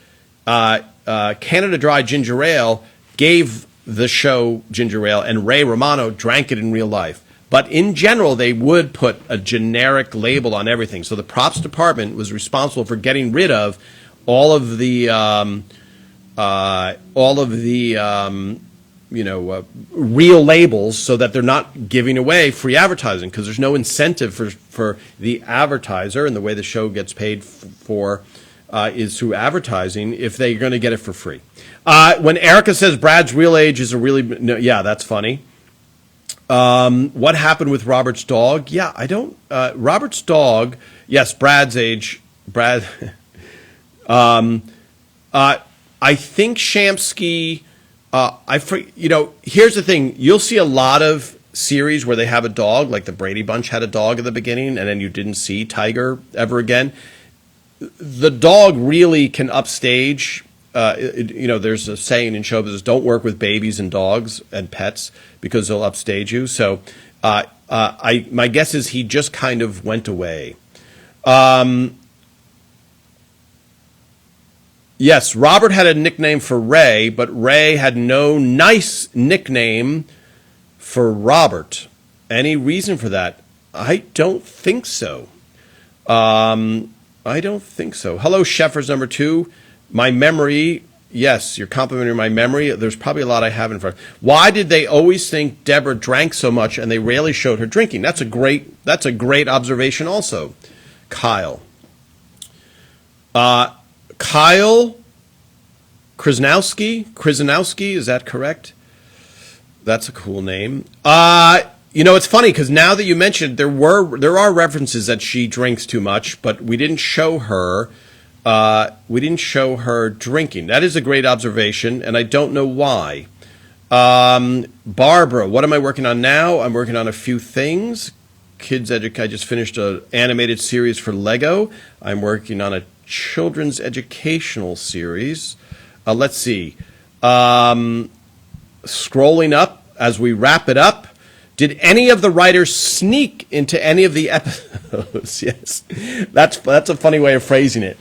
Canada Dry Ginger Ale gave the show Ginger Ale, and Ray Romano drank it in real life. But in general, they would put a generic label on everything. So the props department was responsible for getting rid of all of the real labels, so that they're not giving away free advertising, because there's no incentive for the advertiser, and the way the show gets paid for is through advertising if they're going to get it for free. When Erica says Brad's real age is yeah, that's funny. What happened with Robert's dog? Yeah, I don't. Robert's dog. Yes, Brad's age. Brad. I think Shamsky. Here's the thing. You'll see a lot of series where they have a dog, like the Brady Bunch had a dog at the beginning, and then you didn't see Tiger ever again. The dog really can upstage. There's a saying in show business: don't work with babies and dogs and pets because they'll upstage you. So, my guess is he just kind of went away. Yes, Robert had a nickname for Ray, but Ray had no nice nickname for Robert. Any reason for that? I don't think so. I don't think so. Hello, Sheffers number 2. My memory, yes, you're complimenting my memory. There's probably a lot I haven't. Why did they always think Deborah drank so much and they rarely showed her drinking? That's a great observation also. Kyle. Kyle Krasnowski, is that correct? That's a cool name. It's funny because now that you mentioned, there are references that she drinks too much, but we didn't show her. We didn't show her drinking. That is a great observation, and I don't know why. Barbara, what am I working on now? I'm working on a few things. I just finished an animated series for Lego. I'm working on a children's educational series. Let's see. Scrolling up as we wrap it up. Did any of the writers sneak into any of the episodes? Yes, that's a funny way of phrasing it.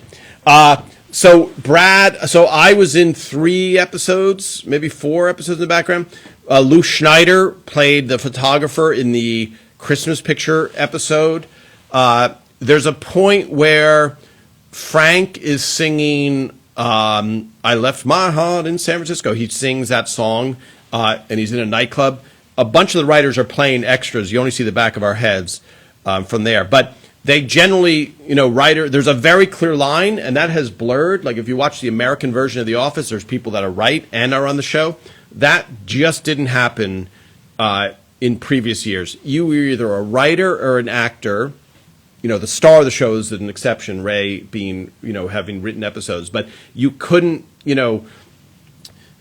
So I was in 3 episodes, maybe 4 episodes in the background. Lou Schneider played the photographer in the Christmas Picture episode. There's a point where Frank is singing I Left My Heart in San Francisco. He sings that song, and he's in a nightclub. A bunch of the writers are playing extras. You only see the back of our heads from there. But they generally, there's a very clear line, and that has blurred. Like if you watch the American version of The Office, there's people that are right and are on the show. That just didn't happen in previous years. You were either a writer or an actor. The star of the show is an exception, Ray being, having written episodes. But you couldn't,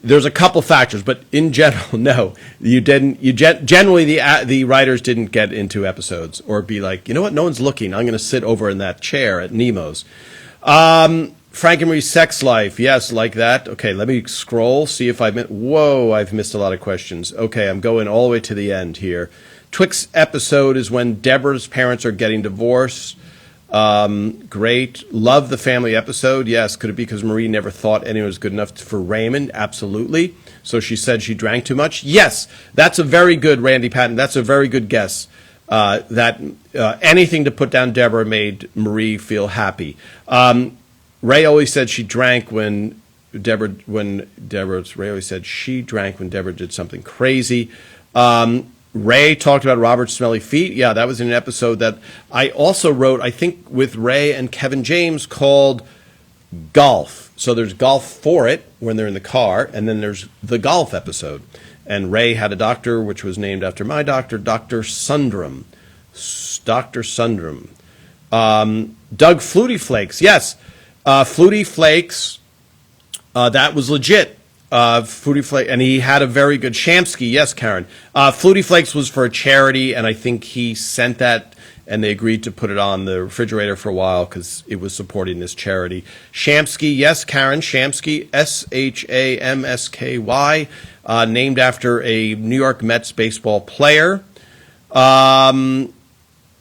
there's a couple factors, but in general, no, you didn't. Generally, the writers didn't get into episodes or be like, you know what, no one's looking. I'm going to sit over in that chair at Nemo's. Frank and Marie's sex life, yes, like that. Okay, let me scroll, see if I've missed a lot of questions. Okay, I'm going all the way to the end here. Twix episode is when Deborah's parents are getting divorced. Great. Love the family episode. Yes. Could it be because Marie never thought anyone was good enough for Raymond? Absolutely. So she said she drank too much. Yes. That's a very good, Randy Patton. That's a very good guess. That anything to put down Deborah made Marie feel happy. Ray always said she drank Ray always said she drank when Deborah did something crazy. Ray talked about Robert's smelly feet. Yeah, that was in an episode that I also wrote, I think, with Ray and Kevin James called Golf. So there's Golf for it when they're in the car, and then there's the golf episode. And Ray had a doctor, which was named after my doctor, Dr. Sundram. Dr. Sundram. Doug Flutie Flakes. Yes, Flutie Flakes, that was legit. Flutie Flakes, and he had a very good Shamsky. Yes, Karen. Flutie Flakes was for a charity, and I think he sent that, and they agreed to put it on the refrigerator for a while because it was supporting this charity. Shamsky, yes, Karen. Shamsky, Shamsky, named after a New York Mets baseball player.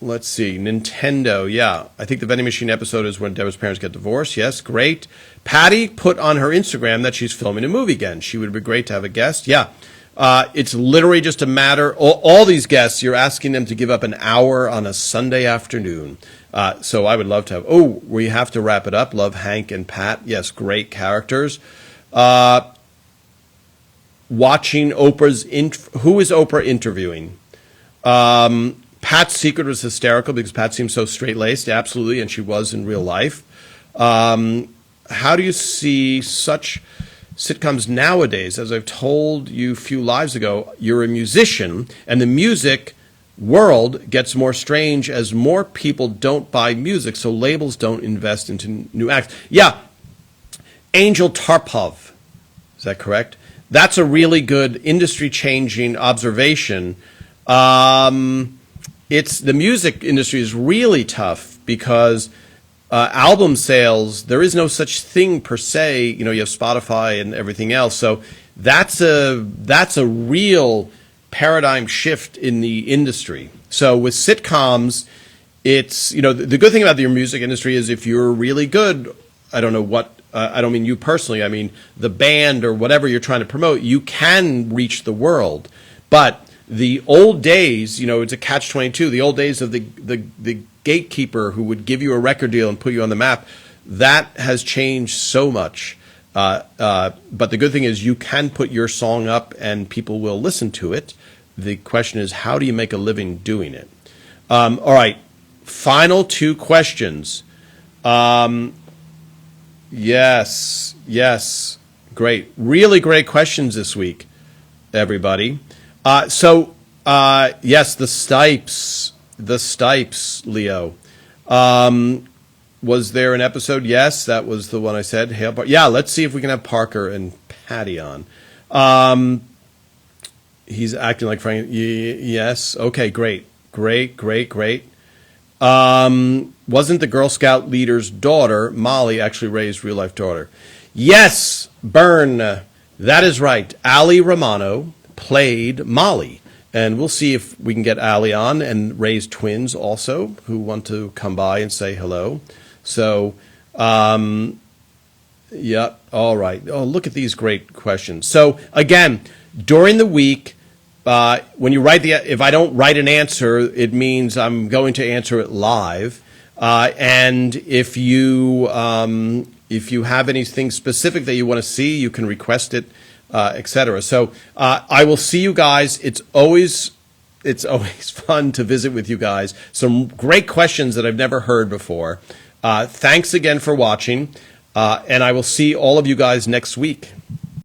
Let's see, Nintendo, yeah. I think the vending machine episode is when Deborah's parents get divorced. Yes, great. Patty put on her Instagram that she's filming a movie again. She would be great to have a guest. Yeah, it's literally just a matter. All these guests, you're asking them to give up an hour on a Sunday afternoon. So I would love to have. Oh, we have to wrap it up. Love Hank and Pat. Yes, great characters. Watching Oprah's. Who is Oprah interviewing? Pat's secret was hysterical because Pat seems so straight-laced, absolutely, and she was in real life. How do you see such sitcoms nowadays? As I've told you a few lives ago, you're a musician, and the music world gets more strange as more people don't buy music, so labels don't invest into new acts. Yeah, Angel Tarpov, is that correct? That's a really good industry-changing observation. The music industry is really tough because album sales, there is no such thing per se. You have Spotify and everything else. So that's a real paradigm shift in the industry. So with sitcoms, it's, the good thing about your music industry is if you're really good, I don't know what, I don't mean you personally, I mean the band or whatever you're trying to promote, you can reach the world. But the old days, it's a catch-22, the old days of the gatekeeper who would give you a record deal and put you on the map, that has changed so much. But the good thing is you can put your song up and people will listen to it. The question is, how do you make a living doing it? All right, final 2 questions. Yes, great. Really great questions this week, everybody. Yes, the Stipes, Leo. Was there an episode? Yes, that was the one I said. Yeah, let's see if we can have Parker and Patty on. He's acting like Frank. Yes. Okay, great. Wasn't the Girl Scout leader's daughter, Molly, actually Ray's real-life daughter? Yes, Byrne. That is right. Ali Romano played Molly. And we'll see if we can get Ali on and Ray's twins also, who want to come by and say hello. So, yeah, all right. Oh, look at these great questions. So, again, during the week, when you write if I don't write an answer, it means I'm going to answer it live. And if you have anything specific that you want to see, you can request it, etc. So I will see you guys. It's always fun to visit with you guys. Some great questions that I've never heard before. Thanks again for watching, and I will see all of you guys next week.